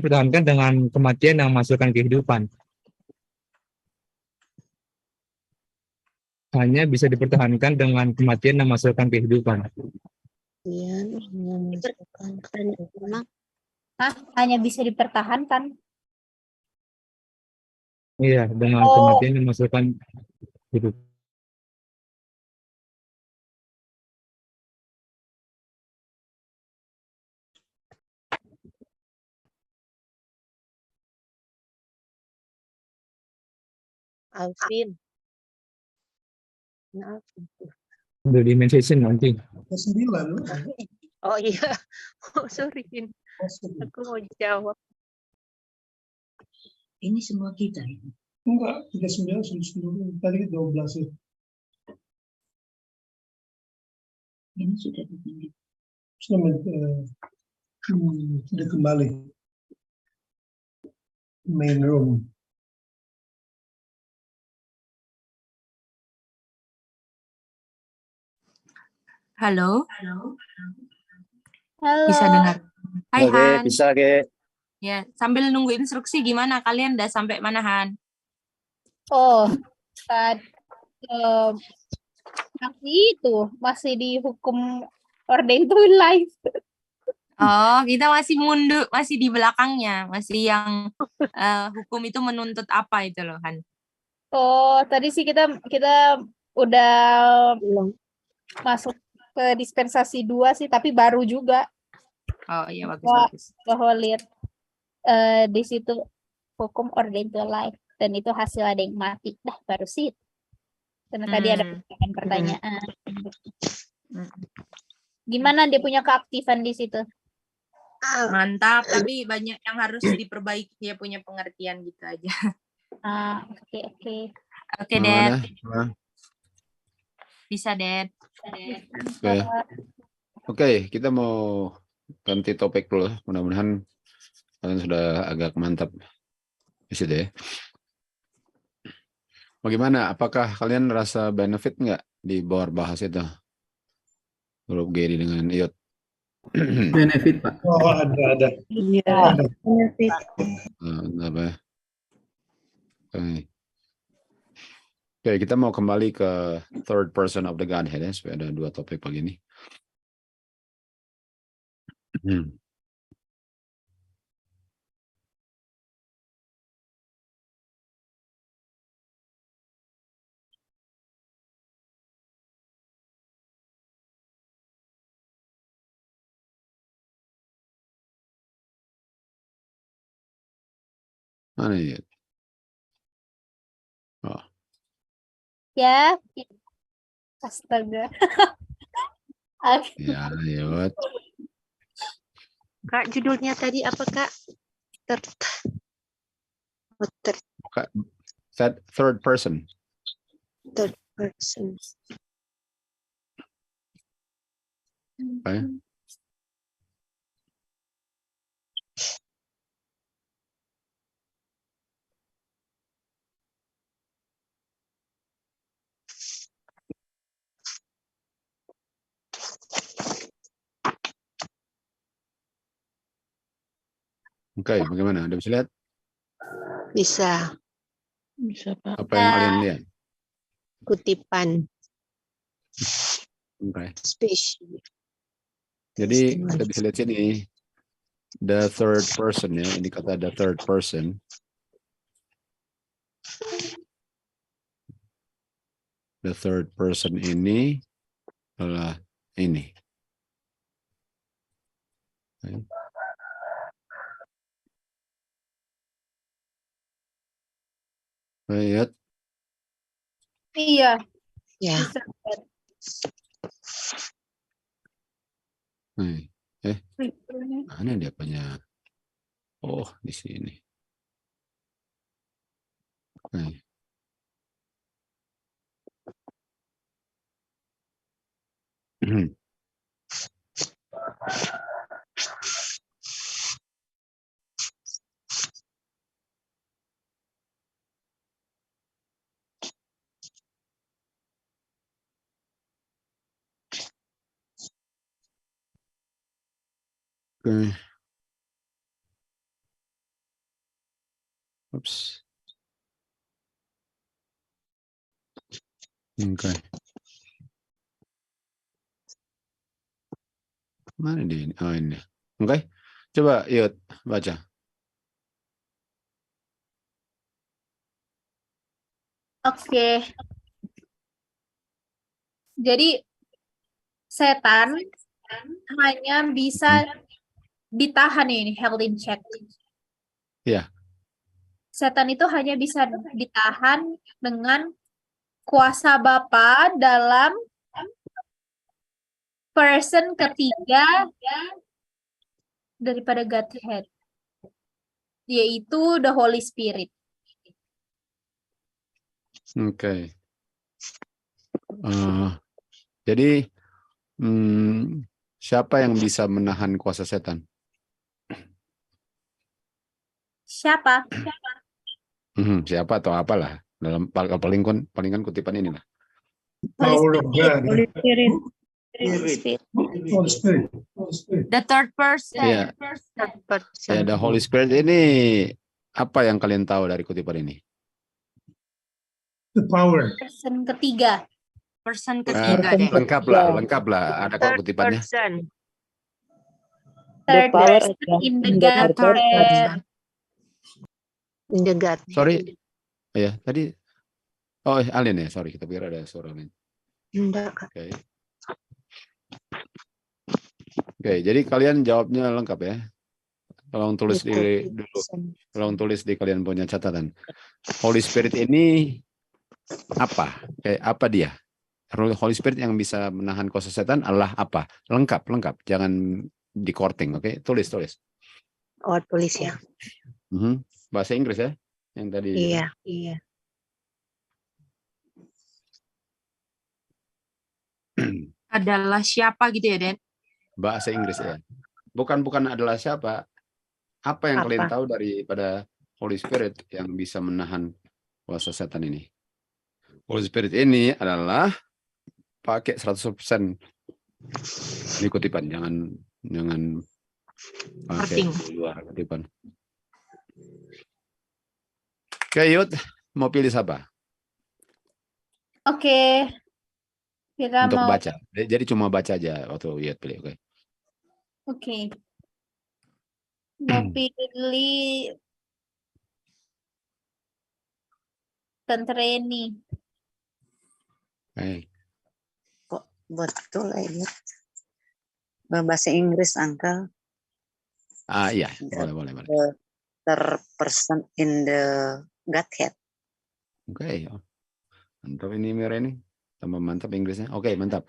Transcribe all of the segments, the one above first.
dipertahankan dengan kematian yang menghasilkan kehidupan. Hanya bisa dipertahankan dengan kematian yang menghasilkan kehidupan. Iya, Hanya bisa dipertahankan. Iya, dengan kematian yang menghasilkan kehidupan. Alvin. The dimension nanti. 9. Oh iya. Oh, sorry. Aku mau jawab. Ini semua kita ini. Enggak, 39 seluruh. Tadi 12 ya. Ini sudah dipilih. Sudah kembali. Main room. Halo, Halo. bisa dengar? Hai Oke, Han. bisa, Ge. Ya, sambil nunggu instruksi gimana? Kalian udah sampai mana, Han? Masih di hukum ordained to life. Oh, kita masih mundur, masih di belakangnya, masih yang hukum itu menuntut apa itu loh, Han? Oh, tadi sih kita udah masuk ke dispensasi 2 sih, tapi baru juga. Oh iya, bagus-bagus. Bahwa lihat di situ hukum ordained to life dan itu hasil ada yang mati. Dah baru sih. Karena tadi ada pertanyaan. Gimana dia punya keaktifan di situ? Mantap, tapi banyak yang harus diperbaiki, ya punya pengertian gitu aja. Oke. Oke, Dad. Bisa, Dad. Oke, kita mau ganti topik dulu. Mudah-mudahan kalian sudah agak mantap di situ ya. Bagaimana? Apakah kalian rasa benefit nggak di bawah bahas itu? Huruf G dengan iot. Benefit, Pak. Oh, ada. Iya. Benefit. Apa ya? Oke, kita mau kembali ke third person of the Godhead ya, supaya ada 2 topik pagi ini. Mana ya? Oh. Ya. Astaga. Ya, iot. Kak, judulnya tadi apa, Kak? Third person. Third person. Okay. Oke, bagaimana? Anda bisa lihat? Bisa, Pak. Apa yang kalian lihat? Kutipan. Oke. Spesies. Jadi kita bisa lihat sini the third person ya. Ini kata the third person. The third person ini adalah ini. Okay. Lihat. Iya. Ya. Nih. Mana dia punya? Oh, di sini. Nih. Oke. Oops. Oke. Mana dia ini? Oh ini. Oke. Coba Yud baca. Oke. Jadi setan hanya bisa ditahan ini, held in check. Iya. Setan itu hanya bisa ditahan dengan kuasa Bapa dalam person ketiga daripada Godhead, yaitu the Holy Spirit. Oke. Jadi siapa yang bisa menahan kuasa setan? Siapa? Siapa atau apalah dalam palingan kutipan inilah. Power of God. Holy Spirit. Holy Spirit. Holy Spirit. Holy Spirit. The third person. Iya. Third Ya, person. the Holy Spirit ini apa yang kalian tahu dari kutipan ini? The power. Person ketiga. Person ketiga deh. Lengkap lah. Ada kok Third kutipannya. person. Third power person of in the The third Godhead. person. In the God. Sorry. Oh ya, tadi. Oh, alien ya. Sorry, kita pikir ada suara lain. Enggak, Kak. Oke. Oke, jadi kalian jawabnya lengkap ya. Tolong tulis di dulu. Tolong tulis di kalian punya catatan. Holy Spirit ini apa? Kayak apa dia? Holy Spirit yang bisa menahan kuasa setan adalah apa? Lengkap. Jangan di korting, oke? Tulis. Oh, tulis ya. Bahasa Inggris ya, yang tadi. Iya. Adalah siapa gitu ya, Den? Bahasa Inggris ya. Bukan adalah siapa. Apa yang kalian Apa? tahu daripada Holy Spirit yang bisa menahan kuasa setan ini? Holy Spirit ini adalah pakai 100% ini kutipan, jangan pakai Korting. di luar kutipan. Oke, Yud, mau pilih siapa? Oke. Kita Untuk mau. baca. Jadi cuma baca aja waktu Yud pilih, oke? Oke. Mau pilih Tante Reni. Oke. Kok betul ya? Bahasa Inggris, Uncle. Iya, boleh. The third person in the Godhead. Oke, mantap ini Reni. Tambah mantap Inggrisnya. Oke, mantap.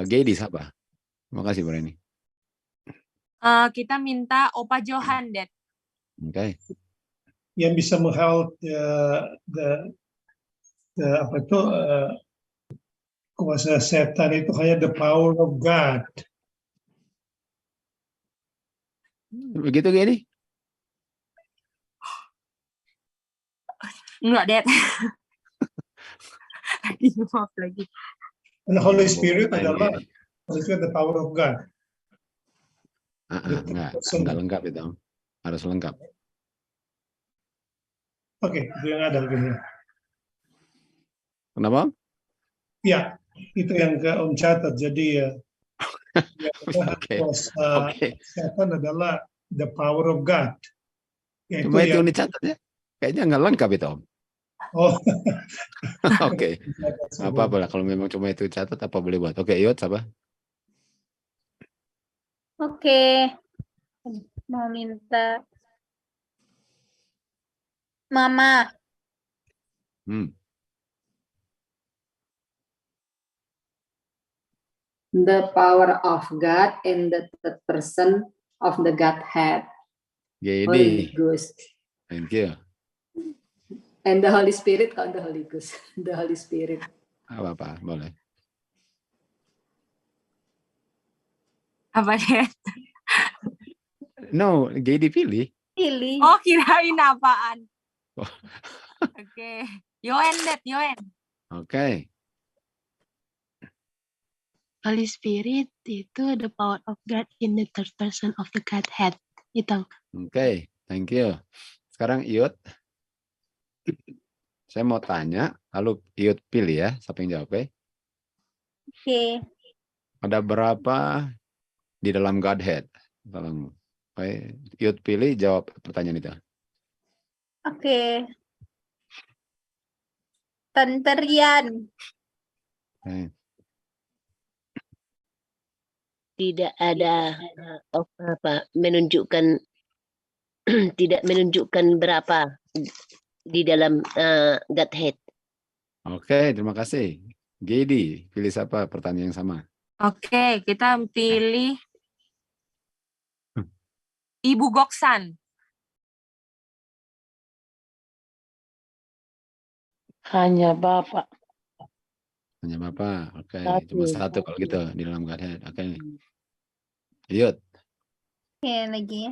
Gedi siapa? Terima kasih, Bu Reni. Kita minta Opa Johan, Den. Oke. Yang bisa menghold apa itu kuasa setan itu hanya the power of God. Begitu Gedi? Enggak, Den. Maaf lagi. And the Holy Spirit Main adalah Gedi. Holy Spirit the power of God. Enggak lengkap itu. Harus lengkap. Oke, itu yang ada gitu. Kenapa? Ya, itu yang ke Om catat. Jadi Oke. kuasa setan adalah the power of God. Yaitu Cuma itu yang yang dicatat ya. Kayaknya nggak lengkap itu, Om. oh Oke. Apa-apa lah kalau memang cuma itu catat apa boleh buat. Oke, Yud, siapa? Oke. Mau minta Mama. The power of God in the third person of the Godhead. Holy Gedi. Ghost. Thank you. And the Holy Spirit, kok the Holy Ghost? The Holy Spirit. Apa-apa, boleh. Apa, Den? No, Gedi pilih. Pilih. Oh, kirain apaan? Oh. Oke. Yoen, Den. Yoen. Oke. Holy Spirit itu the power of God in the third person of the Godhead. Itu. Oke, thank you. Sekarang Yud. Saya mau tanya, lalu Iut pilih ya, siapa yang jawab ya. Oke. Ada berapa di dalam Godhead? Tolong, Iut pilih, jawab pertanyaan itu. Oke. Tante Rian. Oke. Tidak ada menunjukkan tidak menunjukkan berapa di dalam Godhead. Oke, terima kasih. Gedi, pilih siapa pertanyaan yang sama? Oke, kita pilih Ibu Goksan. Hanya Bapak. Hanya Bapak. Oke, Satu. cuma satu kalau gitu di dalam Godhead. Oke. Iut. Oke, lagi ya.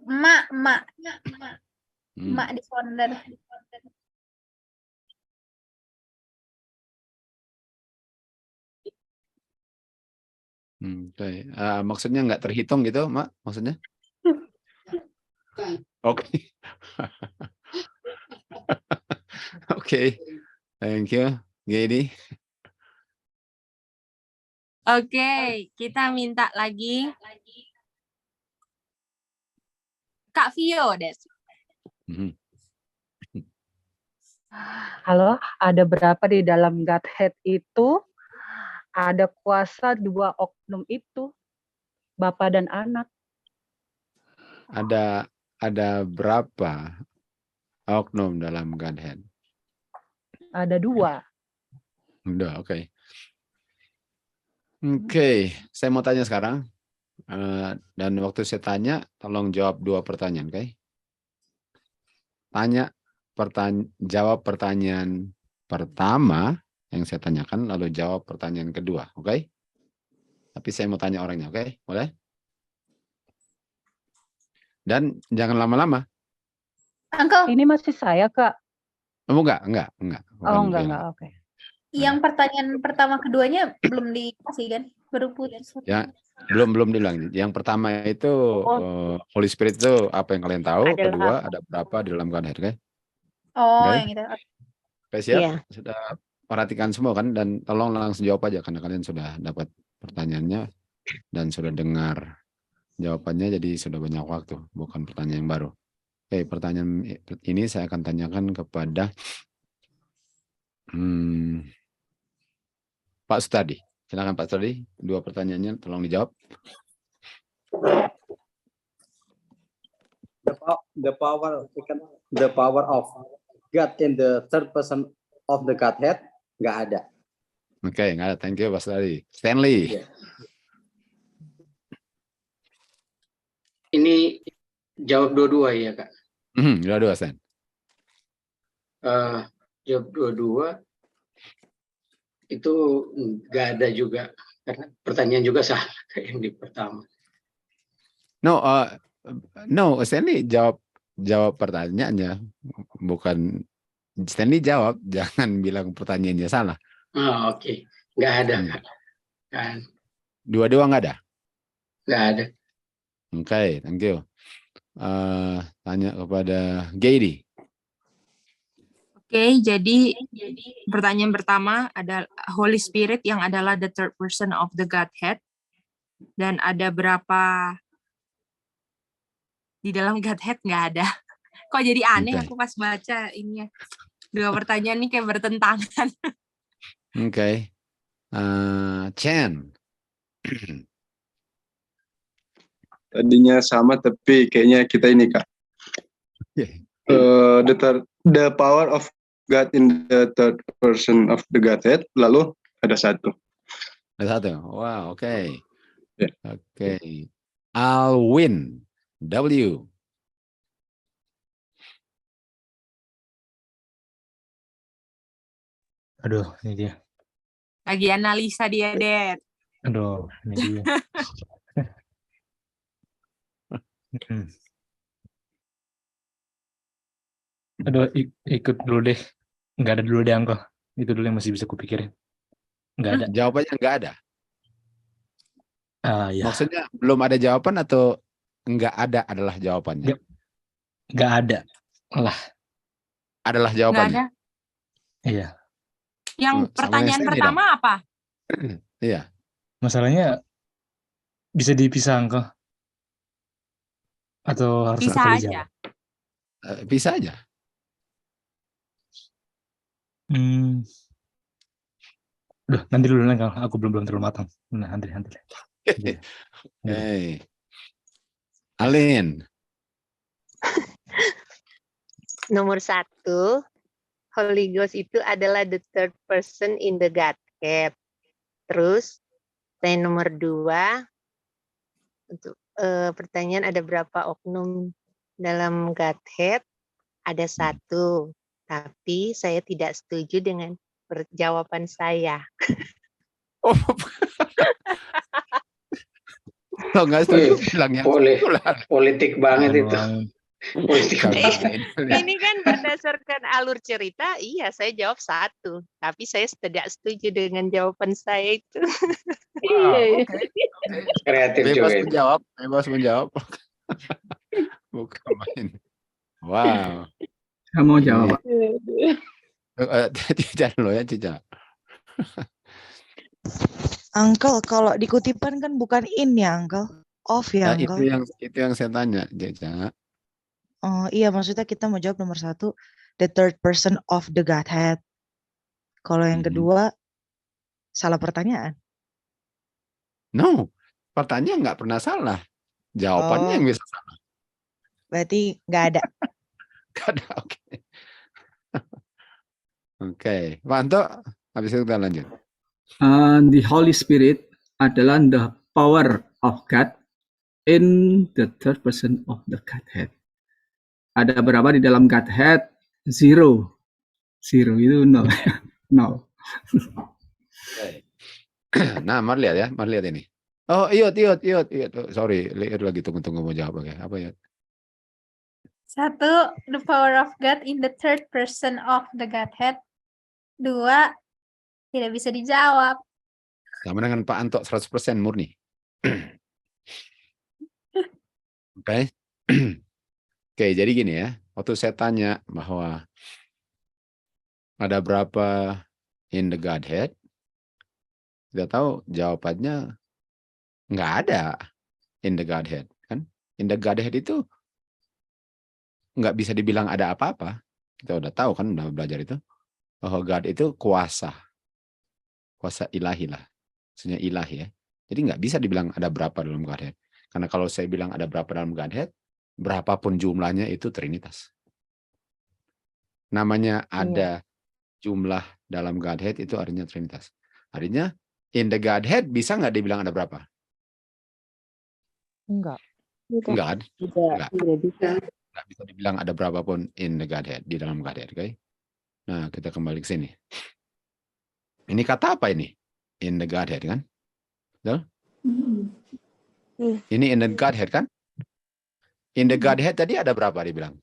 Mak di founder. Oke. Maksudnya nggak terhitung gitu, Mak? Maksudnya? Oke. Oke. Thank you. Gedi. Oke, kita minta lagi Kak Vio, Des. Halo, ada berapa di dalam Godhead itu? Ada kuasa dua oknum itu, Bapa dan Anak. Ada berapa oknum dalam Godhead? Ada dua. Udah, oke. Oke, saya mau tanya sekarang. Dan waktu saya tanya, tolong jawab dua pertanyaan, oke? Jawab pertanyaan pertama yang saya tanyakan, lalu jawab pertanyaan kedua, oke? Tapi saya mau tanya orangnya, oke? Boleh? Dan jangan lama-lama. Uncle, Ini masih saya, Kak. Oh, enggak. Oh, enggak, oke. yang pertanyaan pertama keduanya belum dikasih kan? Baru putus. Ya, belum dibilang. Yang pertama itu Holy Spirit itu apa yang kalian tahu? Kedua, ada berapa di dalam Godhead, oke? Oh, Oke? yang itu. Oke, siap? Iya. Sudah perhatikan semua kan? Dan tolong langsung jawab aja karena kalian sudah dapat pertanyaannya dan sudah dengar jawabannya, jadi sudah banyak waktu, bukan pertanyaan yang baru. Oke, pertanyaan ini saya akan tanyakan kepada Pak Stadi. Silakan Pak Stadi, dua pertanyaannya tolong dijawab. The power of God in the third person of the Godhead nggak ada. Oke, nggak ada. Thank you Pak Stadi. Stanley. Yeah. Ini jawab dua-dua ya, Kak? Dua-dua, Stan. Jawab dua-dua itu nggak ada juga, karena pertanyaan juga salah kayak yang di pertama. No, Stanley jawab pertanyaannya, bukan Stanley jawab, jangan bilang pertanyaannya salah. Oke. Nggak ada, Kak. Kan. Dua-dua nggak ada? Nggak ada. Oke, thank you. Tanya kepada Gedi. Oke, jadi pertanyaan pertama ada Holy Spirit yang adalah the third person of the Godhead. Dan ada berapa di dalam Godhead? Nggak ada. Kok jadi aneh aku pas baca ininya. Dua pertanyaan ini kayak bertentangan. Oke. Chen. Tadinya sama tapi kayaknya kita ini, Kak. The power of God in the third person of the Godhead, lalu ada satu. Ada satu. Wow, oke. Yeah. Oke. Alwin. W. Aduh, ini dia. Lagi analisa dia, Det. Aduh, ini dia. Aduh, ikut dulu deh. Nggak ada dulu deh, Angko. Itu dulu yang masih bisa kupikirin. Nggak ada. Jawabannya nggak ada? Ya. Maksudnya belum ada jawaban atau enggak ada adalah jawabannya. Nggak ada lah. Adalah Nggak jawabannya. ada. Iya. Yang Sama yang pertanyaan semi pertama apa? Iya. Masalahnya bisa dipisah engkau? Atau harus Bisa aku aja. dijawab? Bisa aja. Duh, nanti dulu engkau. Aku belum terlalu matang. Nah, nanti. Iya. Hey. Alin. Nomor 1, Holy Ghost itu adalah the third person in the Godhead. Terus, pertanyaan nomor 2, untuk pertanyaan ada berapa oknum dalam Godhead? Ada 1, tapi saya tidak setuju dengan jawaban saya. Oh. Kalau nggak setuju bilang yang politik banget itu. Politik Ini kan berdasarkan alur cerita, iya saya jawab 1, tapi saya tidak setuju dengan jawaban saya itu. Wow, Kreatif bebas juga. menjawab. Bukan main. Wow. Kamu jawab. Tidak loh ya, Cica. Uncle, kalau dikutipan kan bukan in ya, Uncle. Off ya, Nah, Uncle. itu yang saya tanya, Cica. Oh iya, maksudnya kita mau jawab nomor 1, the third person of the Godhead. Kalau yang kedua, salah pertanyaan. No, pertanyaan nggak pernah salah. Jawabannya yang bisa salah. Berarti nggak ada. Nggak ada, oke. Oke, Pak Anto, habis itu kita lanjut. The Holy Spirit adalah the power of God in the third person of the Godhead. Ada berapa di dalam Godhead? 0. 0 itu 0. 0. Nah, mari lihat ini. Oh, Iot. Sorry, Iot lagi tunggu mau jawab. Oke, apa Iot? 1, the power of God in the third person of the Godhead. 2, tidak bisa dijawab. Sama dengan Pak Anto 100% murni. Oke. Oke, jadi gini ya. Waktu saya tanya bahwa ada berapa in the Godhead, kita tahu jawabannya nggak ada in the Godhead, kan? In the Godhead itu nggak bisa dibilang ada apa-apa. Kita udah tahu kan, udah belajar itu, bahwa God itu kuasa ilahi lah, maksudnya ilahi ya. Jadi nggak bisa dibilang ada berapa dalam Godhead. Karena kalau saya bilang ada berapa dalam Godhead, berapapun jumlahnya itu Trinitas. Namanya ada jumlah dalam Godhead itu artinya Trinitas. Artinya in the Godhead bisa nggak dibilang ada berapa? Enggak. Enggak. Tidak bisa. Nggak bisa dibilang ada berapapun in the Godhead, di dalam Godhead. Okay? Nah, kita kembali ke sini. Ini kata apa ini? In the Godhead kan? Betul? Ini in the Godhead kan? In the Godhead tadi ada berapa dibilang?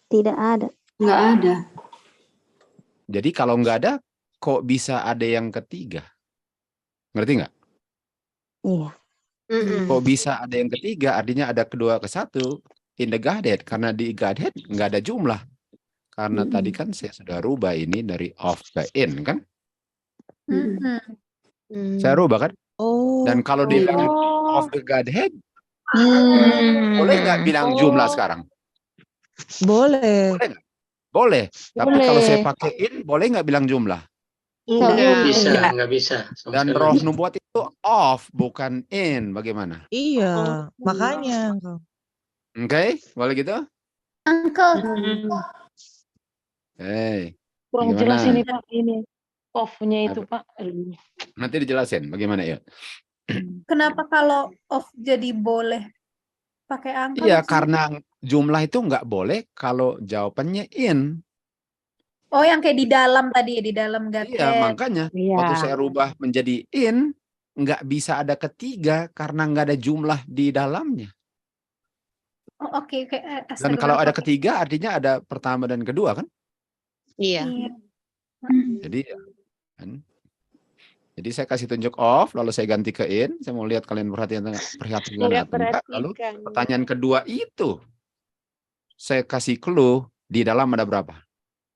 Tidak ada. Nggak ada. Jadi kalau nggak ada, kok bisa ada yang ketiga? Ngerti nggak? Iya. Kok bisa ada yang ketiga? Artinya ada kedua ke satu in the Godhead. Karena di Godhead nggak ada jumlah. Karena tadi kan saya sudah rubah ini dari off ke in kan? Saya rubah kan? Dan kalau dibilang of the Godhead, boleh nggak bilang jumlah sekarang? Boleh. Boleh nggak? Boleh. Tapi kalau saya pakai in, boleh nggak bilang jumlah? Nggak bisa. Dan roh nubuat itu off, bukan in. Bagaimana? Iya, makanya. Oke, boleh gitu? Uncle. Hey, Kurang gimana? jelas ini Pak, ini off-nya itu Pak. Aduh. Nanti dijelasin bagaimana ya? Kenapa kalau off jadi boleh pakai angka? Iya, maksudnya? karena jumlah itu nggak boleh kalau jawabannya in. Oh, yang kayak di dalam tadi ya, di dalam Godhead. Iya, makanya waktu saya rubah menjadi in, nggak bisa ada ketiga karena nggak ada jumlah di dalamnya. Oh, oke. Dan kalau ada ketiga, artinya ada pertama dan kedua kan? Iya. Jadi, kan? Jadi saya kasih tunjuk off, lalu saya ganti ke in. Saya mau lihat kalian perhatikan Nggak atau enggak. Lalu perhatikan. pertanyaan kedua itu saya kasih clue di dalam ada berapa?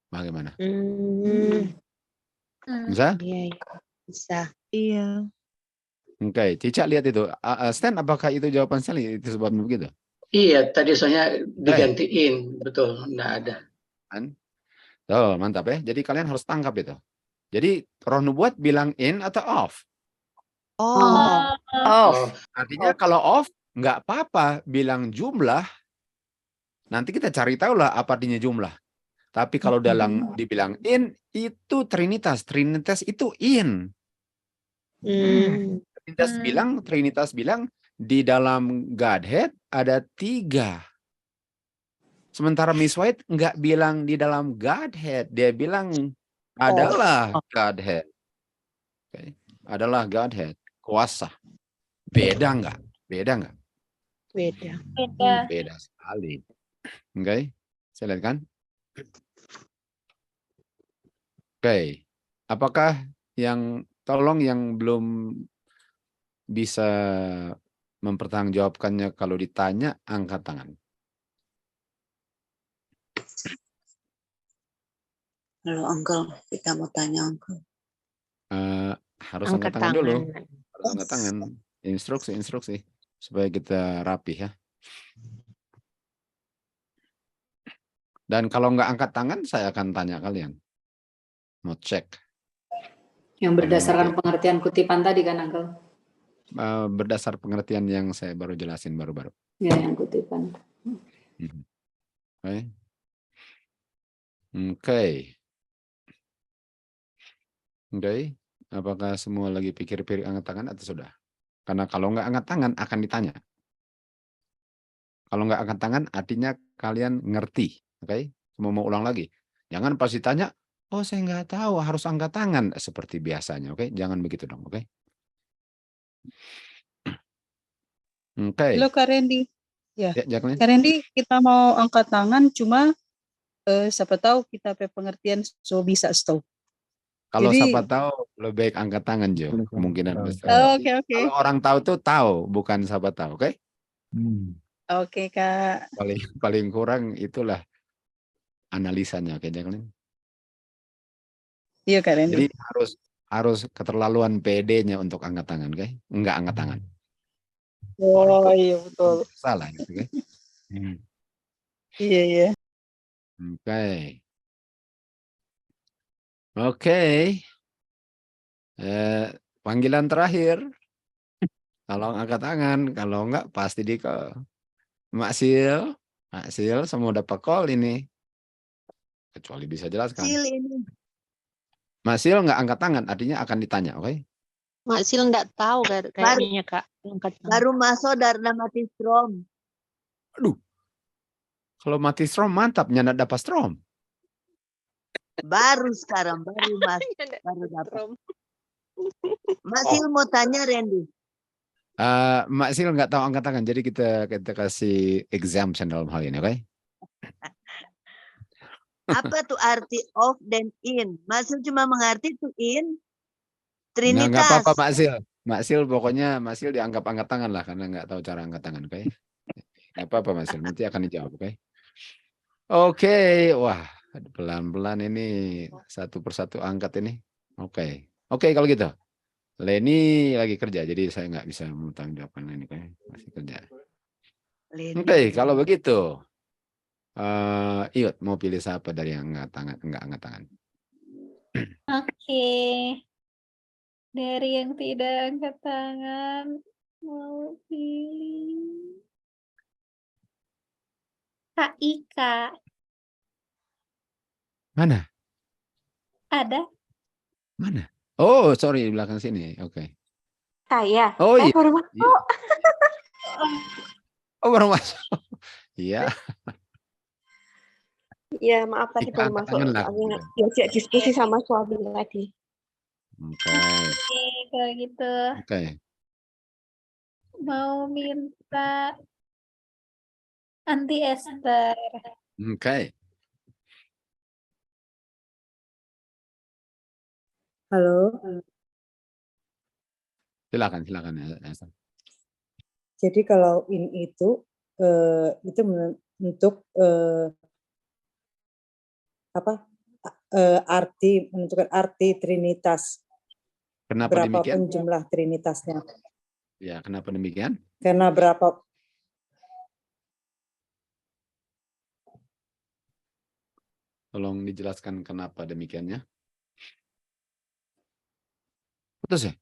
Bagaimana? Bisa? Iya, bisa. Iya. Oke, Cica lihat itu. Stan, apakah itu jawaban Sally? Itu sebabnya begitu? Iya, tadi soalnya digantiin, betul, enggak ada. Kan? Tuh, mantap ya. Jadi kalian harus tangkap itu. Jadi roh nubuat bilang in atau off? Off. Artinya kalau off, nggak apa-apa bilang jumlah. Nanti kita cari tahu lah apa artinya jumlah. Tapi kalau dalam dibilang in, itu Trinitas. Trinitas itu in. Trinitas bilang di dalam Godhead ada 3. Sementara Miss White nggak bilang di dalam Godhead. Dia bilang adalah Godhead. Okay. Adalah Godhead. Kuasa. Beda nggak? Beda nggak? Beda. Beda sekali. Oke, saya lihat kan? Oke, apakah yang belum bisa mempertanggungjawabkannya kalau ditanya, angkat tangan. Halo Uncle, kita mau tanya Uncle. Harus angkat tangan dulu. Harus angkat tangan. Instruksi supaya kita rapi ya. Dan kalau nggak angkat tangan, saya akan tanya kalian. Mau cek. Yang berdasarkan pengertian kutipan tadi kan, Uncle? Berdasar pengertian yang saya baru jelasin baru-baru. Ya, yang kutipan. Oke. Apakah semua lagi pikir-pikir angkat tangan atau sudah? Karena kalau nggak angkat tangan akan ditanya. Kalau nggak angkat tangan artinya kalian ngerti. Oke, semua mau ulang lagi. Jangan pas ditanya, oh saya nggak tahu harus angkat tangan seperti biasanya. Oke, jangan begitu dong. Oke. Oke. Halo Kak Randy. Ya, Jacqueline. Kak Randy, kita mau angkat tangan cuma siapa tahu kita pengertian so bisa stop. Kalau Jadi, siapa tahu lebih baik angkat tangan Jo. Kemungkinan besar. Oke. Kalau orang tahu tuh tahu, bukan siapa tahu. Oke. Oke Kak. Paling kurang itulah analisanya. Oke, Jacqueline. Iya Kak Randy. Jadi harus keterlaluan PD-nya untuk angkat tangan, oke? Enggak angkat tangan. Oh iya betul. Salah gitu, oke? Iya. Oke. Panggilan terakhir. Kalau angkat tangan, kalau enggak pasti di call. Mak Sil, semua dapat call ini. Kecuali bisa jelaskan. Mak Sil enggak angkat tangan, artinya akan ditanya, oke? Mak Sil enggak tahu kayaknya Kak. Baru masuk dari mati strom. Aduh. Kalau mati strom mantap, nyanda dapat strom. Baru sekarang, baru dapat. Mak Sil mau tanya Randy. Mak Sil nggak tahu angkat tangan, jadi kita kasih exemption dalam hal ini, oke? Apa tuh arti off dan in? Mak Sil cuma mengerti tuh in. Trinitas. Nggak apa-apa Mak Sil pokoknya Mak Sil dianggap angkat tangan lah karena nggak tahu cara angkat tangan, oke? Nggak apa-apa Mak Sil, nanti akan dijawab, oke? Oke, wah pelan-pelan ini satu persatu angkat ini, oke kalau gitu. Leni lagi kerja, jadi saya nggak bisa bertanggung jawabkan ini, masih kerja. Oke, kalau begitu, Iut mau pilih siapa dari yang nggak angkat tangan? Oke. Dari yang tidak angkat tangan, mau pilih Kak Ika. Mana? Ada? Mana? Oh, sorry, di belakang sini. Oke. Saya. Oh iya. Baru masuk. Oh, baru masuk. Iya. Iya, maaf tadi baru masuk. Diajak diskusi sama suami tadi. Oke, kalau gitu. Oke. Mau minta Anti Esther. Oke. Halo. Silakan Esther. Jadi kalau in itu untuk menentukan arti trinitas. Kenapa Berapapun demikian? jumlah trinitasnya. Ya, kenapa demikian? Karena berapa? Tolong dijelaskan kenapa demikiannya. Putus ya?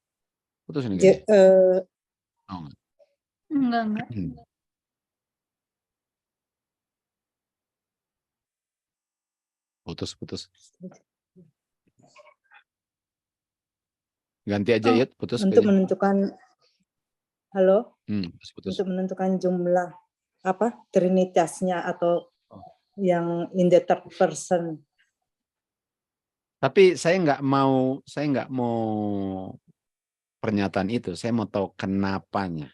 Putus ini guys. Oh, Enggak. Putus. Ganti aja Yud, putus. Untuk menentukan Putus. Untuk menentukan jumlah trinitasnya atau yang in the third person. Tapi saya nggak mau pernyataan itu. Saya mau tahu kenapanya.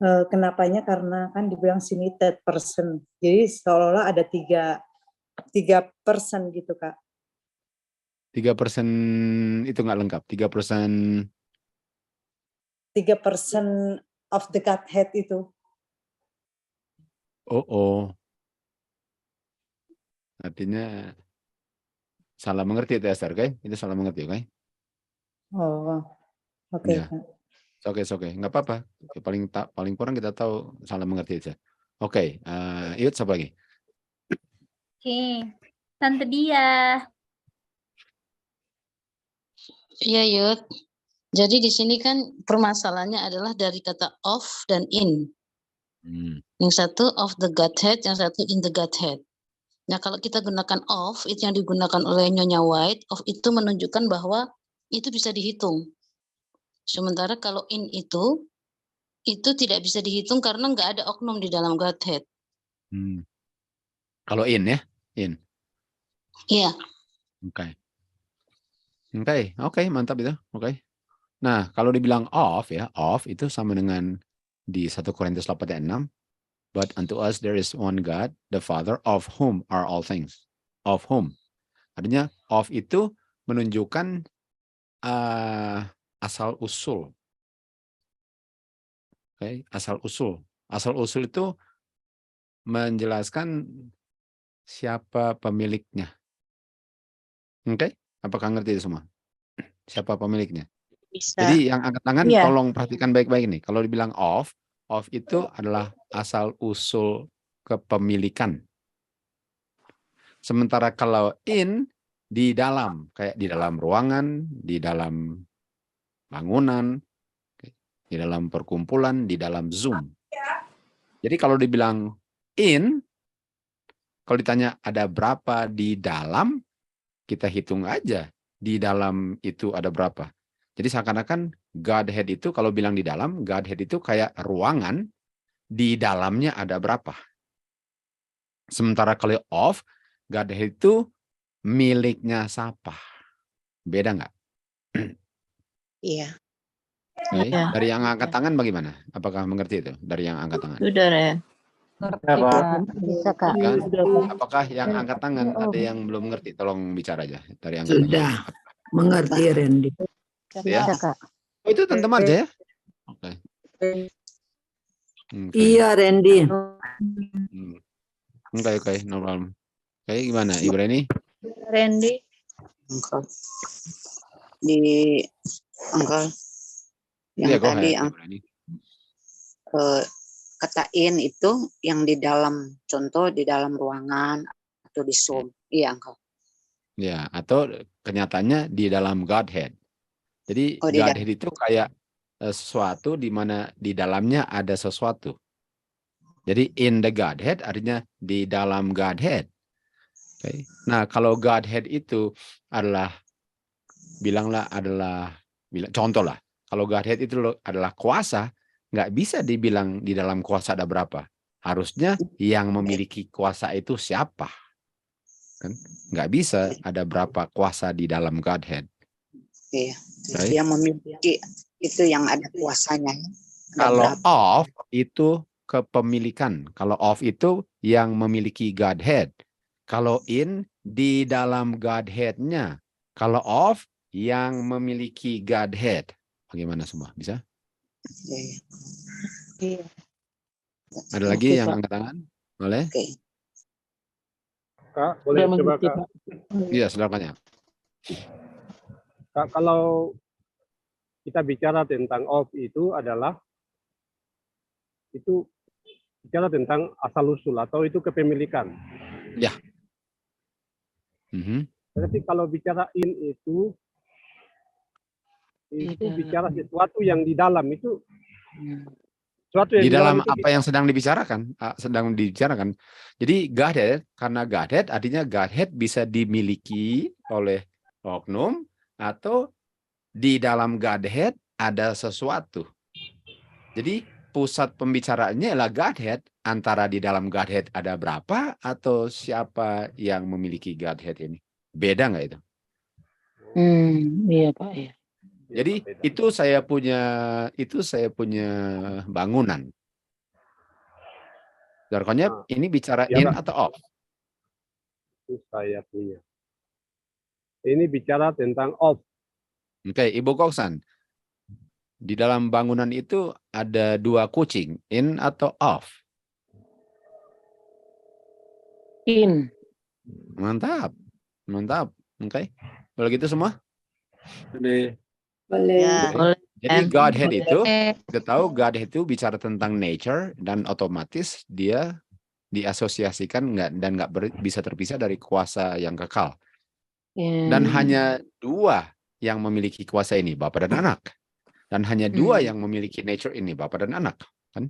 Kenapanya karena kan dibilang sini third person. Jadi seolah-olah ada tiga person gitu Kak. 3% itu nggak lengkap. 3% of the Godhead itu. Oh. Artinya salah mengerti itu Esther, oke? Itu salah mengerti, oke? Oh, oke. Ya. Oke, nggak apa-apa. Paling kurang kita tahu salah mengerti aja. Oke, Yud, siapa lagi? Oke, Tante Dia. Iya, Yud. Jadi di sini kan permasalahannya adalah dari kata of dan in. Yang satu of the Godhead, yang satu in the Godhead. Nah, kalau kita gunakan of, itu yang digunakan oleh Nyonya White, of itu menunjukkan bahwa itu bisa dihitung. Sementara kalau in itu tidak bisa dihitung karena nggak ada oknum di dalam Godhead. Kalau in ya? In. Iya. Oke, mantap itu. Oke. Nah, kalau dibilang of ya, of itu sama dengan di 1 Korintus 8:6. But unto us there is one God, the Father, of whom are all things. Of whom. Artinya of itu menunjukkan asal usul. Oke, asal usul. Asal usul itu menjelaskan siapa pemiliknya. Oke? Apakah ngerti itu semua? Siapa pemiliknya? Bisa. Jadi yang angkat tangan Iya. tolong perhatikan baik-baik nih. Kalau dibilang of itu adalah asal usul kepemilikan. Sementara kalau in di dalam, kayak di dalam ruangan, di dalam bangunan, di dalam perkumpulan, di dalam Zoom. Jadi kalau dibilang in, kalau ditanya ada berapa di dalam, kita hitung aja di dalam itu ada berapa. Jadi seakan-akan Godhead itu kalau bilang di dalam, Godhead itu kayak ruangan, di dalamnya ada berapa. Sementara kalau of, Godhead itu miliknya siapa. Beda nggak? Iya. Okay. Dari yang angkat tangan bagaimana? Apakah mengerti itu? Dari yang angkat tangan? Sudah, Ren. Bisa Kak. Kan? Apakah yang angkat tangan ada yang belum mengerti? Tolong bicara aja dari angkat Sudah tangan. mengerti Randy. Ya? Bisa Kak. Oh, itu Tante Marja ya? Oke. Iya Randy. Oke, no problem. Oke, gimana Ibu Reni? Randy. Di Uncle yang Iya, go tadi ahead, Ibu Reni. kata in itu yang di dalam, contoh di dalam ruangan atau di Zoom. Iya, Uncle. Ya, atau kenyataannya di dalam Godhead. Jadi Oh, di Godhead itu kayak sesuatu di mana di dalamnya ada sesuatu. Jadi in the Godhead artinya di dalam Godhead. Okay. Nah, kalau Godhead itu adalah contoh lah. Kalau Godhead itu adalah kuasa, nggak bisa dibilang di dalam kuasa ada berapa. Harusnya yang memiliki kuasa itu siapa? Kan nggak bisa ada berapa kuasa di dalam Godhead. Iya. Right? Yang memiliki itu yang ada kuasanya. Kalau of itu kepemilikan. Kalau of itu yang memiliki Godhead. Kalau in di dalam Godhead-nya. Kalau of yang memiliki Godhead. Bagaimana semua? Bisa? Iya. Ada lagi Oke, yang Pak. angkat tangan? Boleh? Kak, boleh Sudah coba mengerti, Kak? Pak. Iya, silakan ya. Kak, kalau kita bicara tentang of itu adalah itu bicara tentang asal-usul atau itu kepemilikan. Ya. Tapi kalau bicara in itu bicara sesuatu yang di dalam itu sesuatu yang Di dalam itu apa yang sedang dibicarakan, Jadi Godhead, karena Godhead artinya Godhead bisa dimiliki oleh oknum atau di dalam Godhead ada sesuatu. Jadi pusat pembicaraannya adalah Godhead. Antara di dalam Godhead ada berapa atau siapa yang memiliki Godhead ini? Beda nggak itu? Iya Pak, iya. Jadi itu saya punya bangunan. Jargonnya ini bicara ya, in Kak. atau off? Itu saya punya. Ini bicara tentang off. Oke, Ibu Koksan. Di dalam bangunan itu ada 2 kucing, in atau off? In. Mantap. Mantap. Oke. Kalau gitu semua? Boleh. Ya. Jadi Godhead itu, kita tahu Godhead itu bicara tentang nature dan otomatis dia diasosiasikan nggak bisa terpisah dari kuasa yang kekal. Dan hanya 2 yang memiliki kuasa ini, Bapa dan Anak. Dan hanya 2 yang memiliki nature ini, Bapa dan Anak. Kan?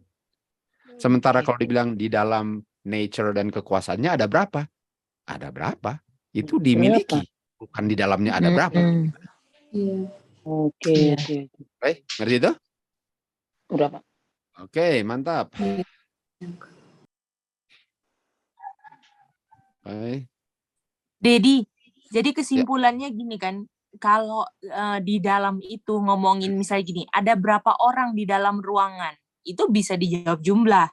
Sementara kalau dibilang di dalam nature dan kekuasaannya ada berapa? Ada berapa? Itu dimiliki. Bukan di dalamnya ada berapa. Oke. Baik, ngerti itu? Udah Pak. Oke, mantap. Baik. Dedi, jadi kesimpulannya gini kan, kalau di dalam itu ngomongin misalnya gini, ada berapa orang di dalam ruangan, itu bisa dijawab jumlah.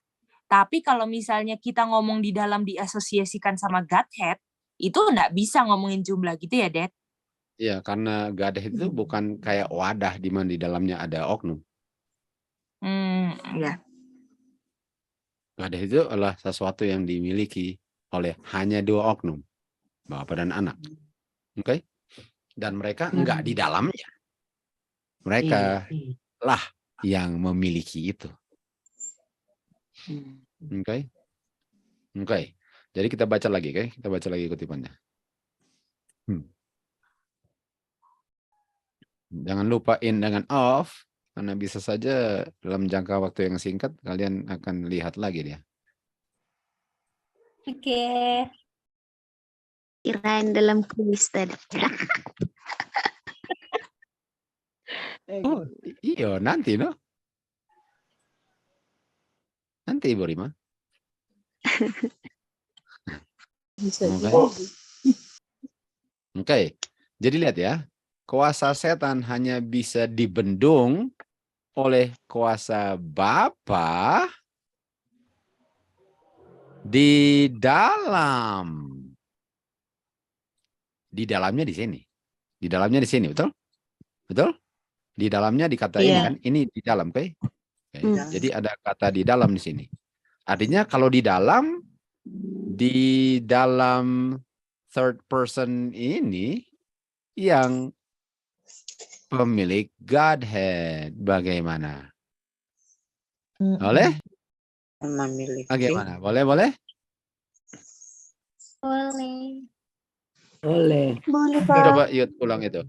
Tapi kalau misalnya kita ngomong di dalam diasosiasikan sama Godhead, itu nggak bisa ngomongin jumlah gitu ya, Dad? Iya, karena Godhead itu bukan kayak wadah di mana di dalamnya ada oknum. Ya. Godhead itu adalah sesuatu yang dimiliki oleh hanya 2 oknum, Bapa dan Anak. Oke? Dan mereka enggak di dalamnya. Mereka lah yang memiliki itu. Oke? Oke. Jadi kita baca lagi, oke? Kita baca lagi kutipannya. Jangan lupa in dengan off, karena bisa saja dalam jangka waktu yang singkat kalian akan lihat lagi dia. Oke. Kirain dalam kuis tadi. Oh, iya nanti no. Nanti Ibu Rima. Oke. Jadi lihat ya. Kuasa setan hanya bisa dibendung oleh kuasa Bapa di dalam. Di dalamnya di sini. Di dalamnya di sini, betul? Betul? Di dalamnya di kata ini kan, ini di dalam, oke? Jadi ada kata di dalam di sini. Artinya kalau di dalam third person ini yang pemilik Godhead, bagaimana? Boleh? Memiliki. Bagaimana? Boleh? Boleh. Boleh. Boleh, Coba Yud ulang itu.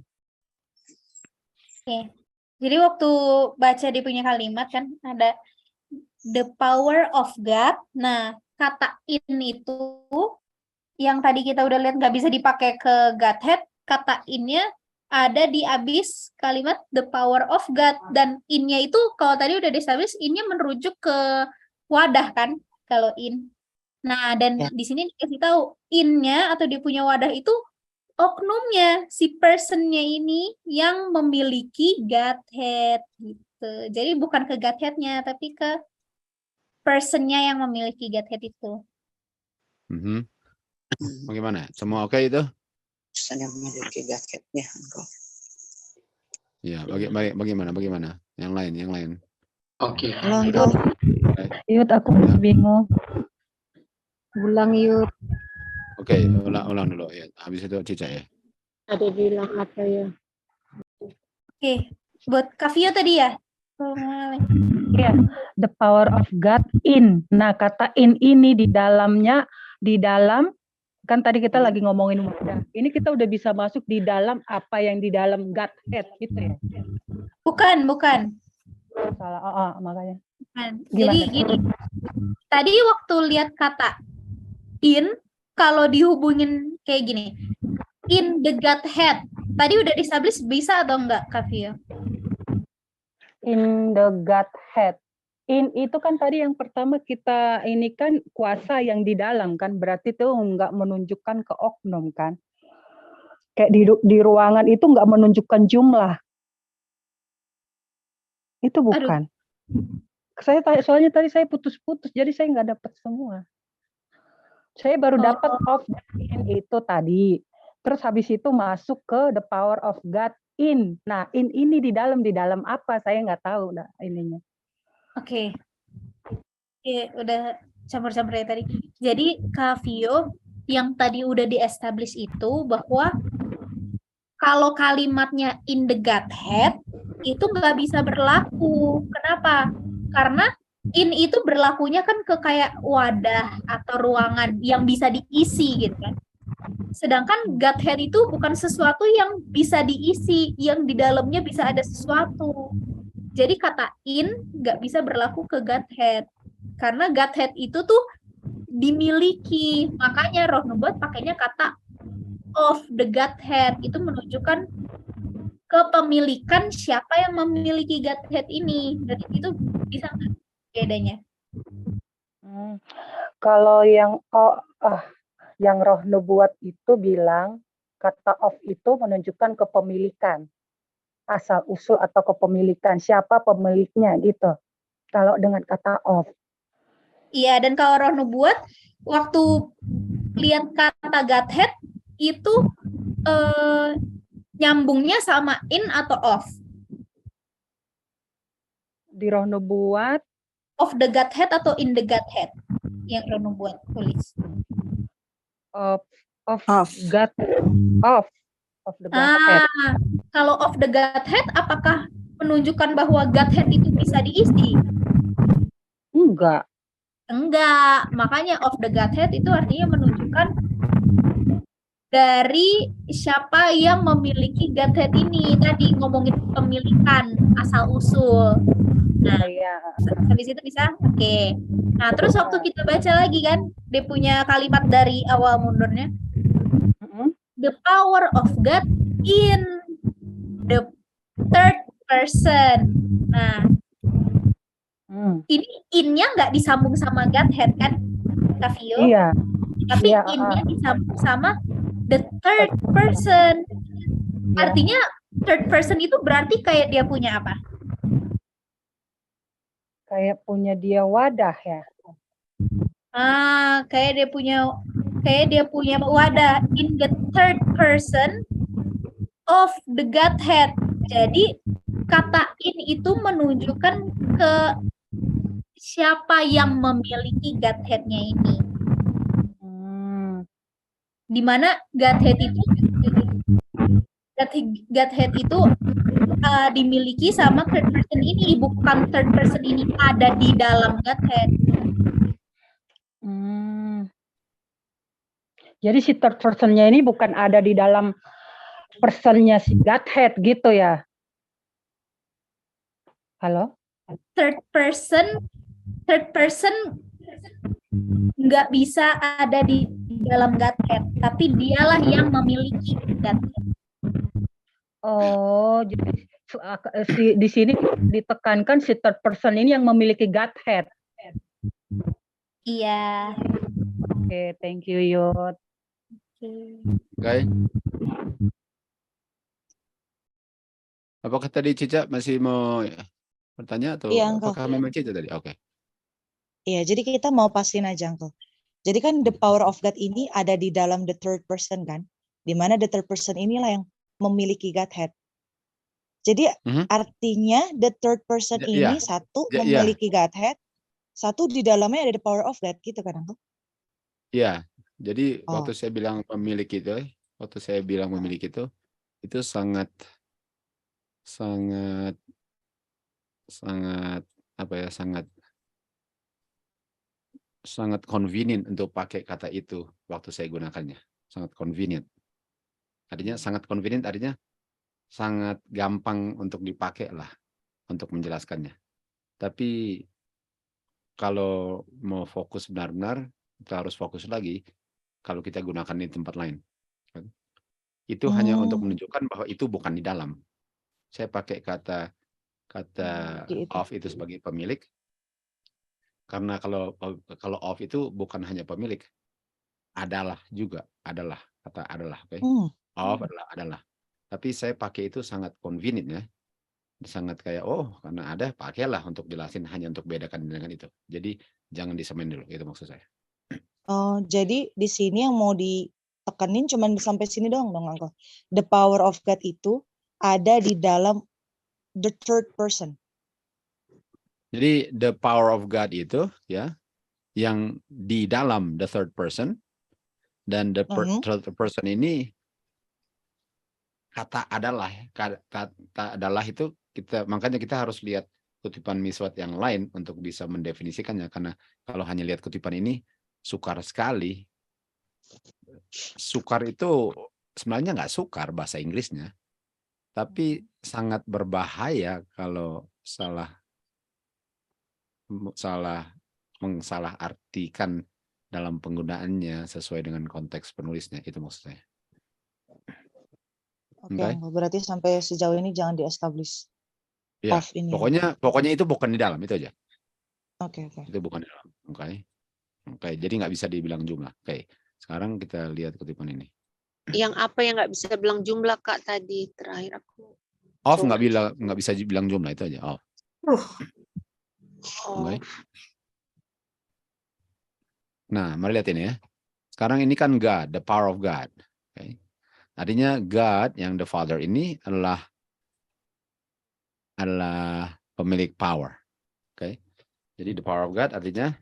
Oke. Jadi waktu baca di punya kalimat kan ada the power of God. Nah, kata in itu yang tadi kita udah lihat nggak bisa dipakai ke Godhead, kata innya ada di abis kalimat the power of God, dan in-nya itu kalau tadi udah di-establish, in-nya merujuk ke wadah kan kalau in. Nah, dan di sini dikasih tahu in-nya atau dia punya wadah itu oknumnya, si person-nya ini yang memiliki Godhead gitu. Jadi bukan ke Godhead-nya tapi ke person-nya yang memiliki Godhead itu. Bagaimana? Semua oke itu? Yang memiliki Godhead-nya. Ya, bagaimana? Yang lain. Oke. Yud, aku masih bingung. Ulang Yud. Oke, ulang dulu ya. Habis itu Cica ya. Ada bilang apa ya? Oke, buat Kavio tadi ya? Iya, the power of God in. Nah, kata in ini di dalam kan tadi kita lagi ngomongin wadah. Ini kita udah bisa masuk di dalam apa yang di dalam Godhead gitu ya? Bukan. Salah, makanya. Bukan. Jadi gini, tadi waktu lihat kata in, kalau dihubungin kayak gini, in the Godhead, tadi udah di-establish bisa atau enggak, Kavio? In the Godhead. In itu kan tadi yang pertama kita ini kan kuasa yang di dalam kan, berarti itu enggak menunjukkan ke oknum kan. Kayak di ruangan itu enggak menunjukkan jumlah. Itu bukan. Soalnya tadi saya putus-putus, jadi saya nggak dapat semua. Saya baru dapat of in itu tadi. Terus habis itu masuk ke the power of God in. Nah, in ini di dalam apa? Saya nggak tahu ininya. Oke, udah campur-campur ya tadi. Jadi Kavio yang tadi udah di-establish itu bahwa kalau kalimatnya in the Godhead itu nggak bisa berlaku. Kenapa? Karena in itu berlakunya kan ke kayak wadah atau ruangan yang bisa diisi gitu kan. Sedangkan Godhead itu bukan sesuatu yang bisa diisi, yang di dalamnya bisa ada sesuatu. Jadi kata in nggak bisa berlaku ke Godhead. Karena Godhead itu tuh dimiliki. Makanya Roh Nubuat pakainya kata of the Godhead. Itu menunjukkan kepemilikan siapa yang memiliki Godhead ini. Dan itu bisa nggak bedanya? Kalau yang Roh Nubuat itu bilang kata of itu menunjukkan kepemilikan, asal usul atau kepemilikan, siapa pemiliknya gitu. Kalau dengan kata of. Iya, dan kalau Roh Nubuat waktu lihat kata Godhead itu nyambungnya sama in atau of? Di Roh Nubuat of the Godhead atau in the Godhead yang Roh Nubuat tulis? Of the Godhead. Kalau of the Godhead, apakah menunjukkan bahwa Godhead itu bisa diisi? Enggak, makanya of the Godhead itu artinya menunjukkan dari siapa yang memiliki Godhead ini. Tadi ngomongin pemilikan asal usul. Nah, habis itu bisa? Oke. Nah, terus waktu kita baca lagi kan, dia punya kalimat dari awal mundurnya. The power of God in the third person. Nah, ini in-nya nggak disambung sama Godhead kan, Kavio? Iya. Tapi in-nya disambung sama the third person. Artinya third person itu berarti kayak dia punya apa? Kayak punya dia wadah ya. Kayak dia punya wadah in the third person of the Godhead. Jadi kata in itu menunjukkan ke siapa yang memiliki Godhead-nya ini. Dimana Godhead itu dimiliki sama third person ini, bukan third person ini ada di dalam Godhead. Jadi si third person-nya ini bukan ada di dalam person-nya si Godhead gitu ya? Halo? Third person nggak bisa ada di dalam Godhead, tapi dialah yang memiliki Godhead. Oh, jadi di sini ditekankan si third person ini yang memiliki Godhead. Iya. Oke, thank you Yud. Oke. Apakah tadi Cica masih mau bertanya atau Iya, Uncle. apakah memang Cica tadi? Oke. Iya, jadi kita mau pastiin aja, Uncle. Jadi kan the power of God ini ada di dalam the third person kan, di mana the third person inilah yang memiliki Godhead. Jadi artinya the third person Iya, ini satu iya, memiliki Godhead, satu di dalamnya ada the power of God gitu kan Uncle? iya. Jadi Oh. waktu saya bilang pemilik itu, itu sangat apa ya, sangat convenient untuk pakai kata itu waktu saya gunakannya. Sangat convenient. Artinya sangat convenient, artinya sangat gampang untuk dipakai lah untuk menjelaskannya. Tapi kalau mau fokus benar-benar, kita harus fokus lagi kalau kita gunakan di tempat lain. Itu hanya untuk menunjukkan bahwa itu bukan di dalam. Saya pakai kata of itu sebagai pemilik, karena kalau of itu bukan hanya pemilik, adalah juga, kata adalah, oke? Of adalah. Tapi saya pakai itu sangat convenient ya, sangat kayak karena ada, pakailah untuk jelasin, hanya untuk bedakan dengan itu. Jadi jangan disamain dulu, itu maksud saya. Oh, jadi di sini yang mau ditekenin cuman sampai sini doang dong Uncle. The power of God itu ada di dalam the third person. Jadi the power of God itu ya, yang di dalam the third person, dan the third person ini kata adalah itu makanya kita harus lihat kutipan Miswat yang lain untuk bisa mendefinisikannya, karena kalau hanya lihat kutipan ini sukar sekali. Sukar itu sebenarnya nggak sukar bahasa Inggrisnya, tapi sangat berbahaya kalau salah artikan dalam penggunaannya sesuai dengan konteks penulisnya, itu maksud saya. Oke, berarti sampai sejauh ini jangan di-establish Ya, of ini. pokoknya itu bukan di dalam, itu aja. Oke. Itu bukan di dalam. Oke, jadi nggak bisa dibilang jumlah. Oke, sekarang kita lihat kutipan ini. Yang apa yang nggak bisa bilang jumlah Kak tadi terakhir aku. Of nggak bisa dibilang jumlah, itu aja. Of. Okay. Nah, mari lihat ini ya. Sekarang ini kan God, the power of God. Okay. Artinya God yang the Father ini adalah pemilik power. Okay. Jadi the power of God artinya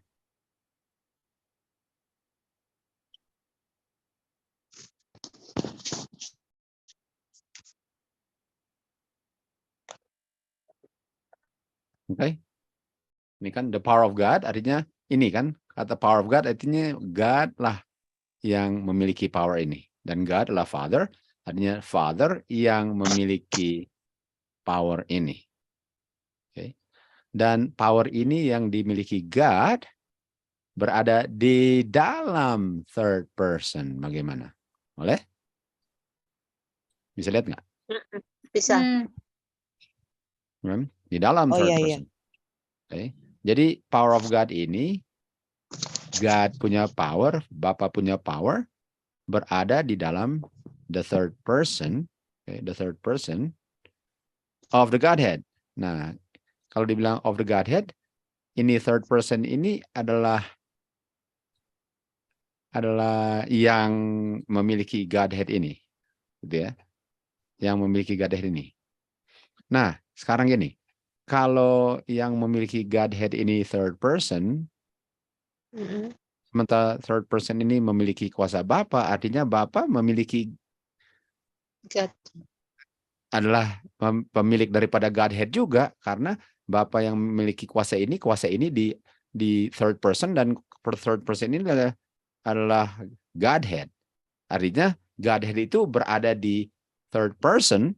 ini kan the power of God artinya ini kan, kata power of God artinya God lah yang memiliki power ini. Dan God adalah Father, artinya Father yang memiliki power ini. Okay. Dan power ini yang dimiliki God berada di dalam third person. Bagaimana? Boleh? Bisa lihat nggak? Bisa. Di dalam third person. Okay. Jadi power of God ini, God punya power, Bapa punya power, berada di dalam the third person, the third person of the Godhead. Nah, kalau dibilang of the Godhead, ini third person ini adalah yang memiliki Godhead ini, gitu ya, yang memiliki Godhead ini. Nah, sekarang gini, kalau yang memiliki Godhead ini third person, sementara third person ini memiliki kuasa Bapa, artinya Bapa memiliki adalah pemilik daripada Godhead juga, karena Bapa yang memiliki kuasa ini di third person, dan third person ini adalah Godhead. Artinya Godhead itu berada di third person,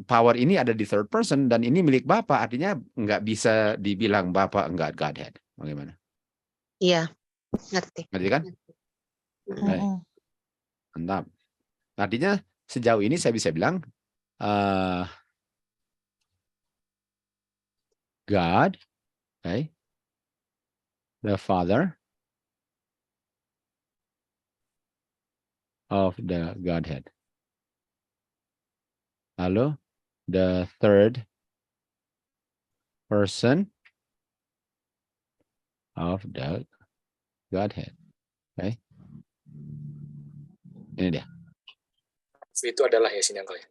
power ini ada di third person, dan ini milik Bapa, artinya nggak bisa dibilang Bapa enggak Godhead. Bagaimana? Iya, ngerti. Ngerti kan? Mantap. Artinya sejauh ini saya bisa bilang God, the Father of the Godhead. Lalu the third person of the Godhead. Ini dia. itu adalah ya sini Uncle ya.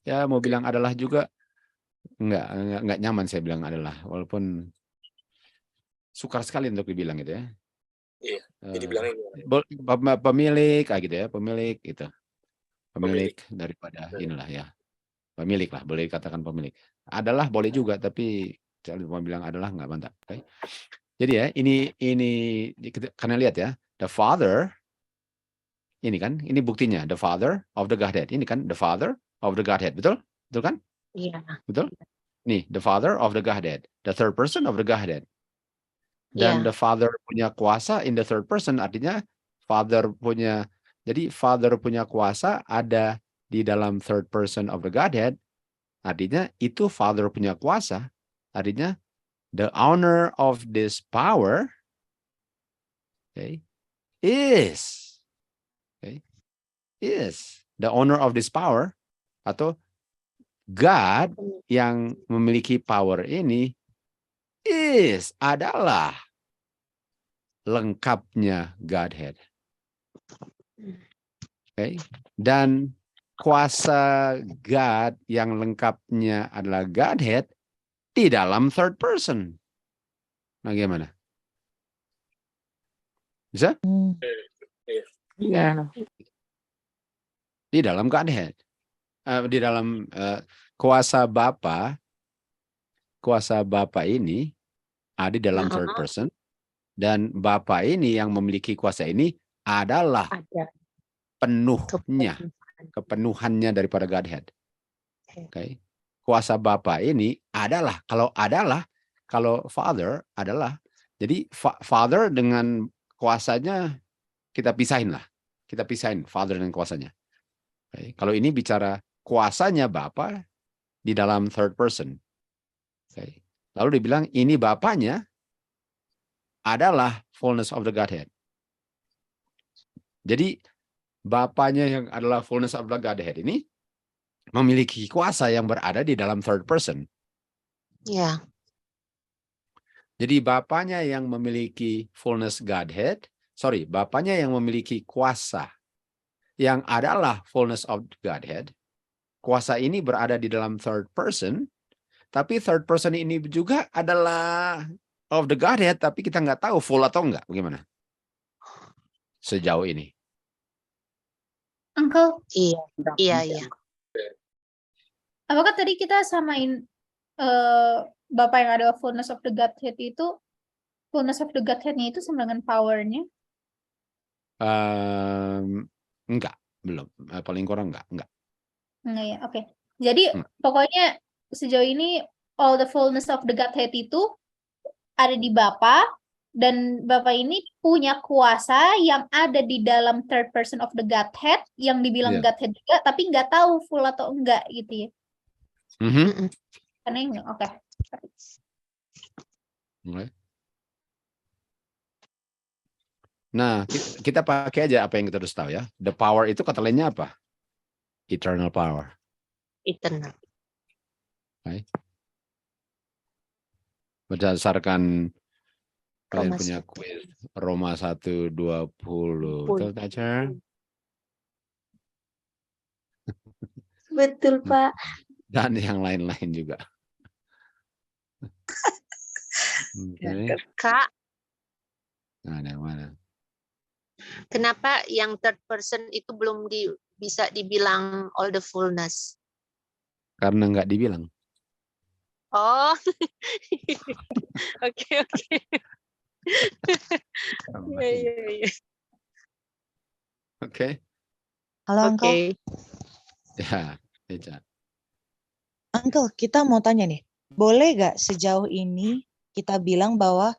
Ya mau bilang adalah juga enggak nyaman saya bilang adalah, walaupun sukar sekali untuk dibilang gitu ya. Iya, jadi bilangnya Pemilik gitu ya, pemilik itu. Pemilik daripada inilah ya. Pemilik lah, boleh dikatakan pemilik. Adalah boleh juga, tapi kalau mau bilang adalah nggak mantap. Okay? Jadi ya, ini karena lihat ya, the father, ini kan, ini buktinya, the father of the Godhead. Ini kan, the father of the Godhead, betul? Betul kan? Iya. Betul? Nih, the father of the Godhead, the third person of the Godhead. Dan the father punya kuasa in the third person, artinya father punya, jadi father punya kuasa ada di dalam third person of the Godhead, artinya itu father punya kuasa, artinya the owner of this power is the owner of this power, atau God yang memiliki power ini adalah lengkapnya Godhead. Dan kuasa God yang lengkapnya adalah Godhead di dalam third person. Nah, gimana? Bisa? Iya. Di dalam Godhead. Di dalam kuasa Bapa ini ada di dalam third person, dan Bapa ini yang memiliki kuasa ini adalah kepenuhannya daripada Godhead. Kuasa Bapa ini adalah, kalau Father adalah, jadi Father dengan kuasanya kita pisahin Father dengan kuasanya. Kalau ini bicara kuasanya Bapa di dalam third person. Lalu dibilang ini Bapanya adalah fullness of the Godhead. Jadi Bapanya yang adalah fullness of the Godhead ini memiliki kuasa yang berada di dalam third person. Iya. Jadi Bapanya yang memiliki fullness Godhead, Bapanya yang memiliki kuasa yang adalah fullness of Godhead. Kuasa ini berada di dalam third person, tapi third person ini juga adalah of the Godhead, tapi kita nggak tahu full atau enggak. Bagaimana? Sejauh ini. Uncle, Iya. apakah tadi kita samain Bapak yang ada fullness of the Godhead itu, fullness of the Godhead-nya itu sama dengan power-nya? Enggak, belum. Paling kurang enggak. Enggak ya, oke. Jadi pokoknya sejauh ini all the fullness of the Godhead itu ada di Bapa, dan Bapa ini punya kuasa yang ada di dalam third person of the Godhead, yang dibilang Godhead juga, tapi nggak tahu full atau enggak gitu ya. Karena enggak, oke. Nah, kita pakai aja apa yang kita harus tahu ya. The power itu kata lainnya apa? Eternal power. Eternal. Berdasarkan kalian punya quiz Roma 1:20. Betul, Tacer? Betul, Pak. Dan yang lain-lain juga. Kak, nah, yang mana? kenapa yang third person itu belum bisa dibilang all the fullness? Karena nggak dibilang. Oh, oke. Iya. Oke. Halo, Uncle. Ya, Eca. Uncle, kita mau tanya nih. Boleh nggak sejauh ini kita bilang bahwa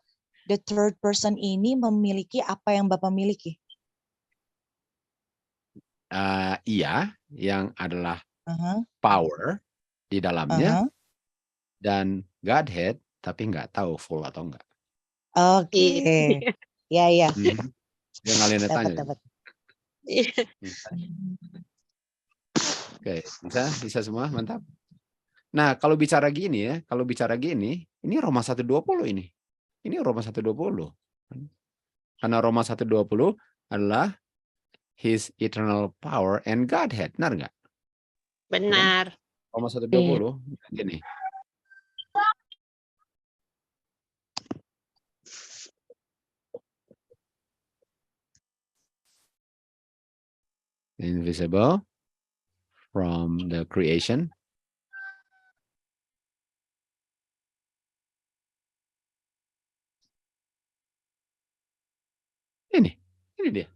the third person ini memiliki apa yang Bapak miliki? Iya, yang adalah power di dalamnya dan Godhead, tapi nggak tahu full atau enggak. Oke. Ya. Yang kalian tanya. Oke, bisa semua, mantap. Nah, kalau bicara gini, ini Roma 1:20 ini. Ini Roma 1:20. Karena Roma 1:20 adalah His eternal power and Godhead. Benar nggak? Benar. Roma 1:20. Gini. Invisible from the creation. Ini dia.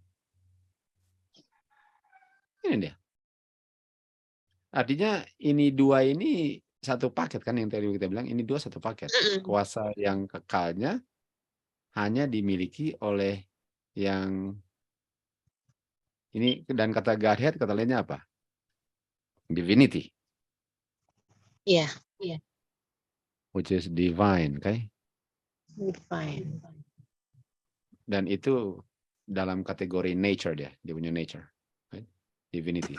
Ini dia. Artinya ini dua ini satu paket kan, yang tadi kita bilang ini dua satu paket. Kuasa yang kekalnya hanya dimiliki oleh yang ini, dan kata Godhead kata lainnya apa? Divinity. Iya, iya. Which is divine, okay? Divine. Dan itu dalam kategori nature dia punya nature, right? Divinity.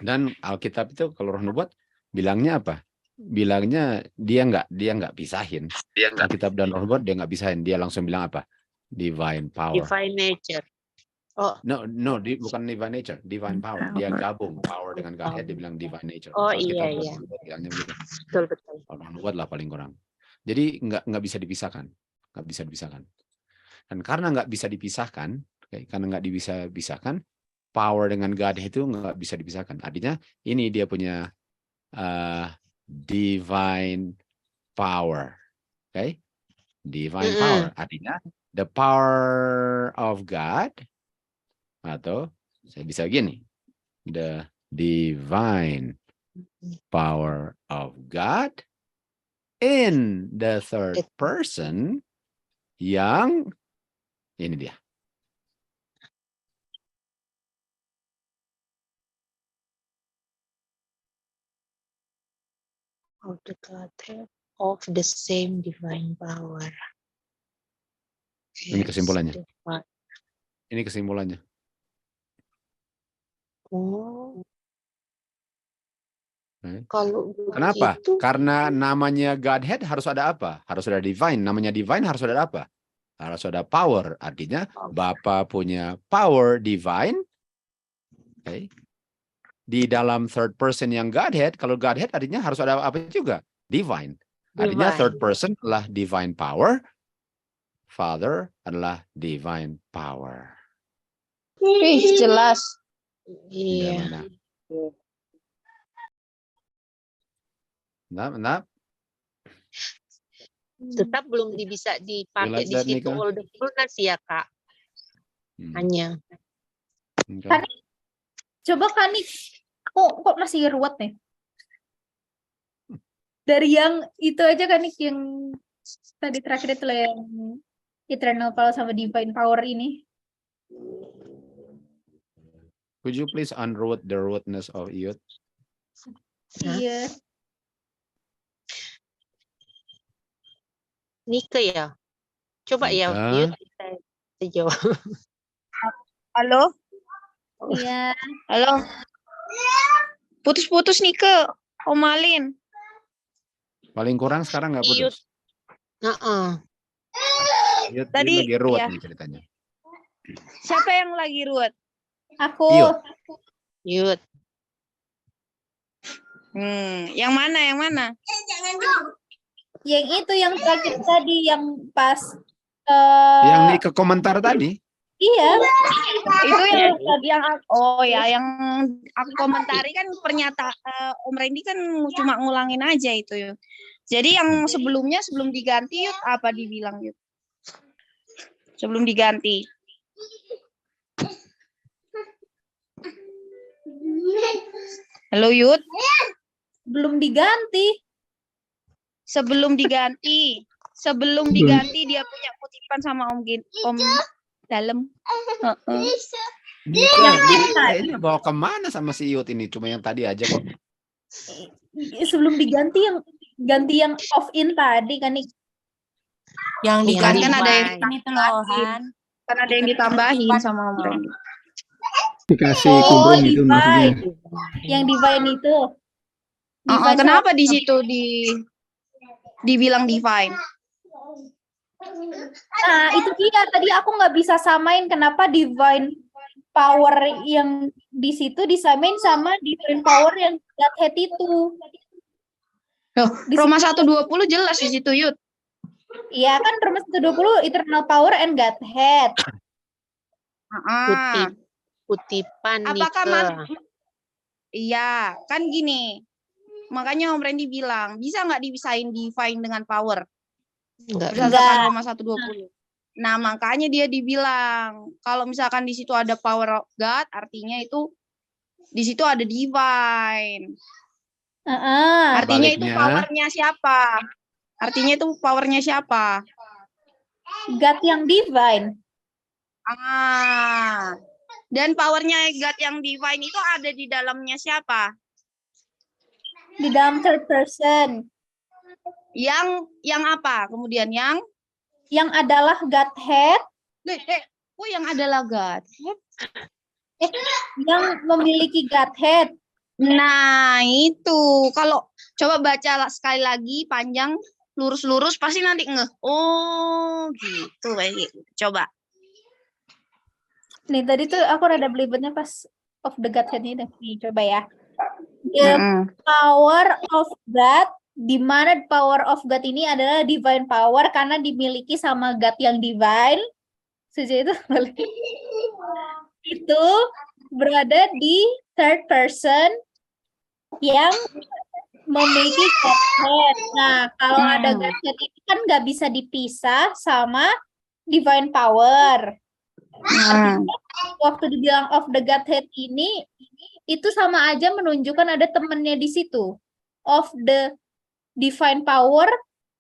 Dan Alkitab itu kalau Roh Nubuat bilangnya apa? Bilangnya dia nggak pisahin. Alkitab dan Roh Nubuat dia nggak pisahin. Dia langsung bilang apa? Divine power. Divine nature. Oh. No, bukan divine nature, divine power. Dia gabung power dengan Godhead, dia bilang divine nature. Oh Alkitab iya. bilangnya begitu. Betul. Roh Nubuat lah paling kurang. Jadi nggak bisa dipisahkan. Nggak bisa dipisahkan. Dan karena nggak bisa dipisahkan, power dengan Godhead itu nggak bisa dipisahkan. Artinya ini dia punya divine power, okay? Divine power. Artinya the power of God, atau saya bisa gini, the divine power of God in the third person, yang ini dia. Of the Godhead of the same divine power. Ini kesimpulannya. Ini kesimpulannya. Oh. Kalau kenapa? Itu... Karena namanya Godhead harus ada apa? Harus ada divine. Namanya divine harus ada apa? Harus ada power. Artinya Bapa punya power divine. Okay. Di dalam third person yang Godhead, kalau Godhead artinya harus ada apa juga? Divine. Artinya third person adalah divine power. Father adalah divine power. Jelas. Iya. Benar. Tetap belum bisa dipakai di situ all the fullness ya, Kak. Hanya. Kak, coba Kak Nik, kok masih ruwet nih? Dari yang itu aja Kak Nik, yang tadi terakhir itu lah, yang eternal power sama divine power ini. Could you please unroot the rootness of youth? Iya. Nika ya? Coba ya, Yud kita jawab. Halo? Iya. Halo? Putus-putus Nika, Omalin. Paling kurang sekarang nggak putus. Yud, tadi lagi ruwet ya. Nih ceritanya. Siapa yang lagi ruwet? Aku. Yud. Yang mana? Yang itu yang terakhir tadi, yang pas yang nih ke komentar tadi. Iya. Itu yang yang aku komentari kan pernyataan Om Randy kan cuma ngulangin aja itu. Jadi yang sebelumnya sebelum diganti Yud, apa dibilang Yud? Sebelum diganti. Halo Yud. Belum diganti. Sebelum diganti dia punya kutipan sama Om Dalem. Kayaknya bawa kemana sama si Yud ini? Cuma yang tadi aja kok. Sebelum diganti yang off in tadi kan nih. Yang diganti kan ada yang ditambahin. Kan ada yang ditambahin sama Om Randy. Dikasih kurung itu maksudnya. Yang divine itu. Kenapa di situ dibilang divine? Nah, itu dia. Tadi aku nggak bisa samain kenapa divine power yang di situ disamain sama divine power yang Godhead itu. Loh, Roma 1:20 jelas di situ, Yud. Iya kan Roma 1:20 eternal power and Godhead. Kutipan Apakah Nike. Iya, kan gini. Makanya Om Randy bilang, bisa nggak dipisahin divine dengan power? Berdasarkan Roma 1:20. Nah, makanya dia dibilang, kalau misalkan di situ ada power of God, artinya itu di situ ada divine. Artinya itu powernya siapa? Artinya itu powernya siapa? God yang divine. Dan powernya God yang divine itu ada di dalamnya siapa? Di dalam third person. Yang apa? Kemudian yang adalah Godhead. Yang adalah Godhead? Yang memiliki Godhead. Nah, itu. Kalau coba baca sekali lagi panjang, lurus-lurus, pasti nanti ngeh. Oh, gitu. Baik. Coba. Nih, tadi tuh aku rada belibetnya pas of the Godhead ini. Nih, coba ya. The power of God, di mana power of God ini adalah divine power karena dimiliki sama God yang divine. Setuju itu? Itu berada di third person yang memiliki Godhead. Nah, kalau ada Godhead ini kan nggak bisa dipisah sama divine power. Artinya, waktu dibilang of the Godhead ini, itu sama aja menunjukkan ada temennya di situ. Of the divine power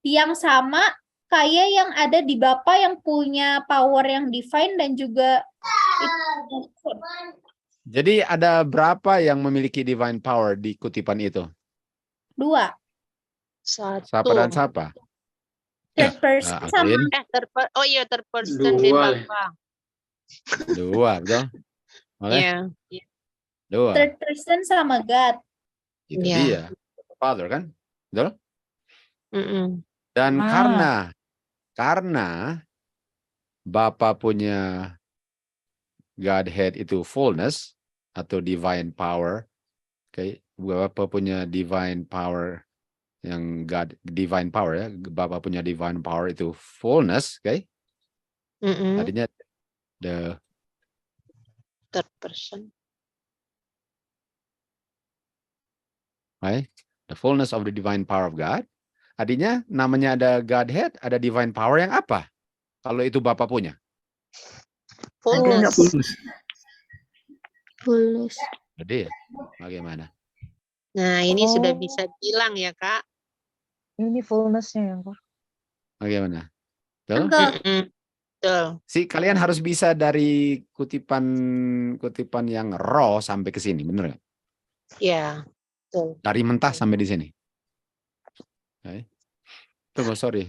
yang sama kayak yang ada di Bapa yang punya power yang divine dan juga itu. Jadi ada berapa yang memiliki divine power di kutipan itu? 2. Siapa dan siapa? Third person sama third person di Bapa. 2, betul? Iya. 2. Third person sama God. Itu dia. Father kan? Betul? Dan karena Bapa punya Godhead itu fullness atau divine power, Bapa punya divine power yang divine power ya, Bapa punya divine power itu fullness, Tadinya the third person. The fullness of the divine power of God. Artinya namanya ada Godhead, ada divine power yang apa? Kalau itu Bapa punya. Fullness. Jadi bagaimana? Nah, ini sudah bisa bilang ya, Kak. Ini fullness-nya yang kok. Bagaimana? Betul. Kalian harus bisa dari kutipan yang raw sampai ke sini, benar nggak? Iya. Dari mentah sampai di sini. Tunggu, sorry.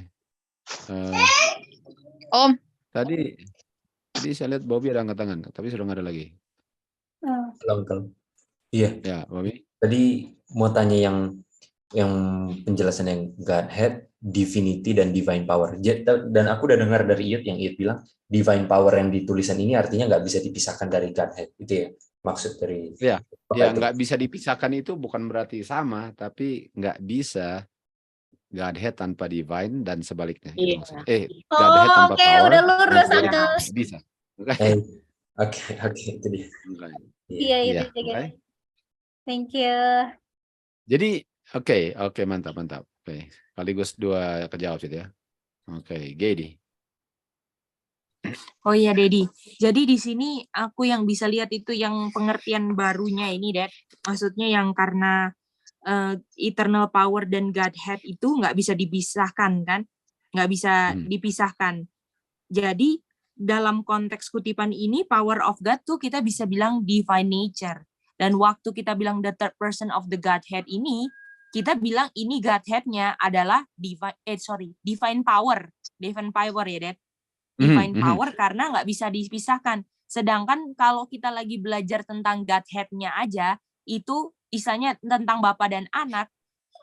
Om. Tadi saya lihat Bobby ada angkat tangan, tapi sudah nggak ada lagi. Uncle. Iya. Ya, Bobby. Tadi mau tanya yang penjelasan yang Godhead, divinity dan divine power. Dan aku udah dengar dari Iyut yang Iyut bilang divine power yang di tulisan ini artinya nggak bisa dipisahkan dari Godhead. Itu ya maksud dari. Ya, nggak bisa dipisahkan itu bukan berarti sama, tapi nggak bisa Godhead tanpa divine dan sebaliknya. Iya. Godhead tanpa power. Udah lurus dan Antus. bisa. Oke, itu dia. Iya. Thank you. Jadi, oke, mantap. Oke, sekaligus 2 kejawab itu ya. Oke, Gedi. Oh iya, Dedi. Jadi di sini aku yang bisa lihat itu yang pengertian barunya ini, Dad. Maksudnya yang karena eternal power dan Godhead itu nggak bisa dipisahkan, kan? Nggak bisa dipisahkan. Jadi dalam konteks kutipan ini, power of God tuh kita bisa bilang divine nature. Dan waktu kita bilang the third person of the Godhead ini, kita bilang ini Godhead-nya adalah divine power. Divine power ya, Dad. Divine power karena nggak bisa dipisahkan. Sedangkan kalau kita lagi belajar tentang Godhead-nya aja, itu istilahnya tentang Bapa dan Anak.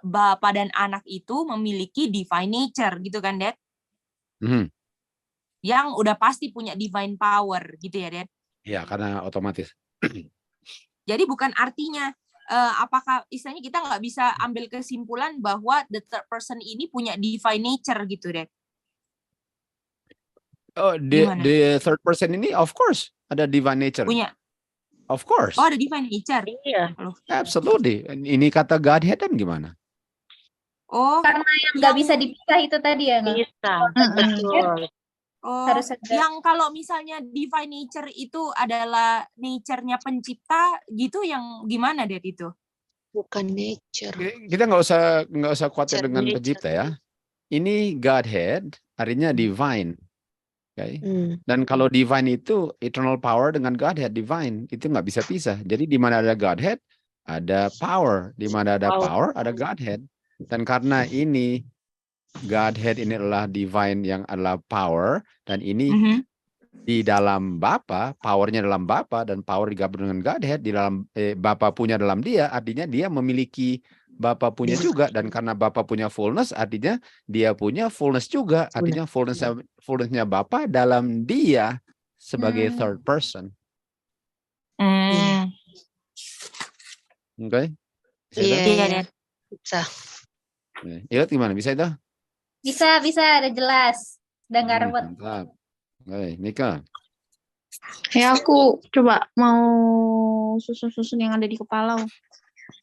Bapa dan Anak itu memiliki divine nature, gitu kan, Dad? yang udah pasti punya divine power gitu ya, Den? Ya, karena otomatis. Jadi bukan artinya apakah istilahnya kita nggak bisa ambil kesimpulan bahwa the third person ini punya divine nature gitu, Den? Oh, Gimana? the third person ini of course ada divine nature. Punya. Of course. Oh, ada divine nature. Iya. Absolutely. Ini kata Godhead dan gimana? Oh, Karena yang nggak bisa dipisah itu tadi ya, nggak? Bisa, betul. Oh, Harus ada. yang kalau misalnya divine nature itu adalah nature-nya pencipta gitu, yang gimana deh itu? Bukan nature. Kita nggak usah khawatir dengan Nature. pencipta ya. Ini Godhead, artinya divine. Okay. Dan kalau divine itu eternal power dengan Godhead divine itu nggak bisa pisah. Jadi di mana ada Godhead ada power, di mana ada power ada Godhead. Dan karena ini Godhead ini adalah divine yang adalah power, dan ini di dalam Bapa, powernya dalam Bapa, dan power digabung dengan Godhead di dalam Bapa punya dalam dia, artinya dia memiliki Bapa punya juga, dan karena Bapa punya fullness, artinya dia punya fullness juga, artinya fullnessnya Bapa dalam dia sebagai third person. Oke? Iya. Bisa. Ilat gimana? Bisa itu? Bisa, ada jelas. Udah nggak ribet. Mantap. Oke, Nika. Ya aku coba mau susun-susun yang ada di kepala.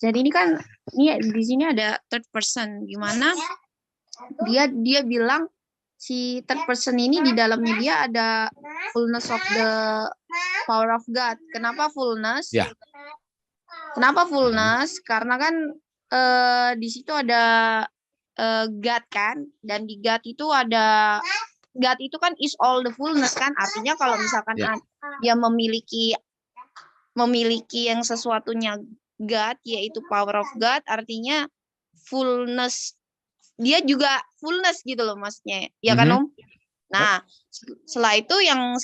Jadi ini kan di sini ada third person, gimana dia bilang si third person ini di dalamnya dia ada fullness of the power of God. Kenapa fullness? Ya. Kenapa fullness? Karena kan di situ ada God kan, dan di God itu ada God itu kan is all the fullness kan, artinya kalau misalkan dia memiliki yang sesuatunya God, yaitu power of God, artinya fullness, dia juga fullness gitu loh maksudnya, ya kan Om? Nah, setelah itu yang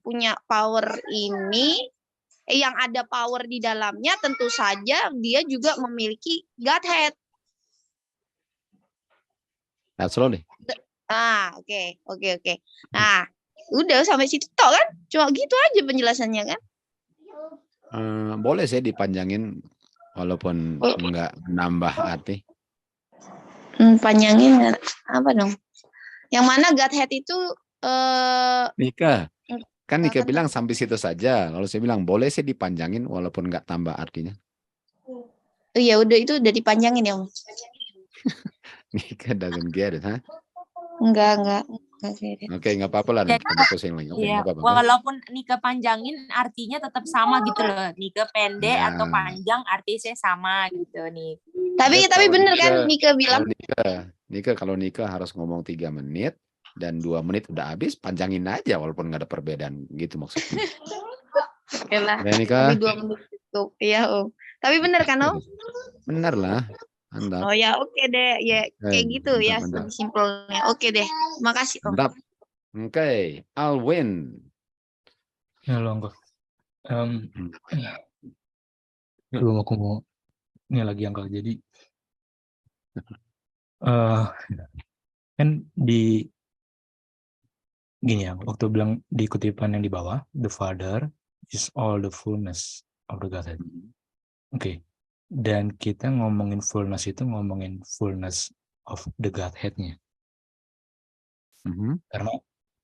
punya power ini, yang ada power di dalamnya, tentu saja dia juga memiliki Godhead. Absolutely. Oke. Nah, udah sampai situ toh kan? Cuma gitu aja penjelasannya kan? Boleh saya dipanjangin walaupun nggak menambah arti. Panjangin apa dong? Yang mana Godhead itu Nika, kan Nika bilang sampai situ saja. Lalu saya bilang boleh saya dipanjangin walaupun nggak tambah artinya. Iya udah, itu udah dipanjangin ya Om. Nika doesn't get it, huh? Enggak. Oke, nggak apa-apa lah. Kita pusing lagi. Oke, Iya, nggak apa-apa. walaupun Nika panjangin artinya tetap sama gitu loh. Nika pendek atau panjang artinya sama gitu nih. Tapi bener kan Nika bilang. Nika kalau Nika harus ngomong 3 menit dan 2 menit udah habis, panjangin aja walaupun nggak ada perbedaan gitu maksudnya. Oke lah. Ya, Nika. Tapi 2 menit cukup. Iya Om. Tapi bener kan Om? Bener lah. Mantap. Oh ya oke deh, ya kayak gitu ya mantap. simpelnya. Oke deh, makasih Om. Mantap. Oke, Alwin. Halo, Angga. Belum aku mau ini lagi Angga. Jadi kan di gini ya, waktu bilang di kutipan yang di bawah, the Father is all the fullness of the Godhead. Oke. Dan kita ngomongin fullness itu ngomongin fullness of the Godhead-nya. Karena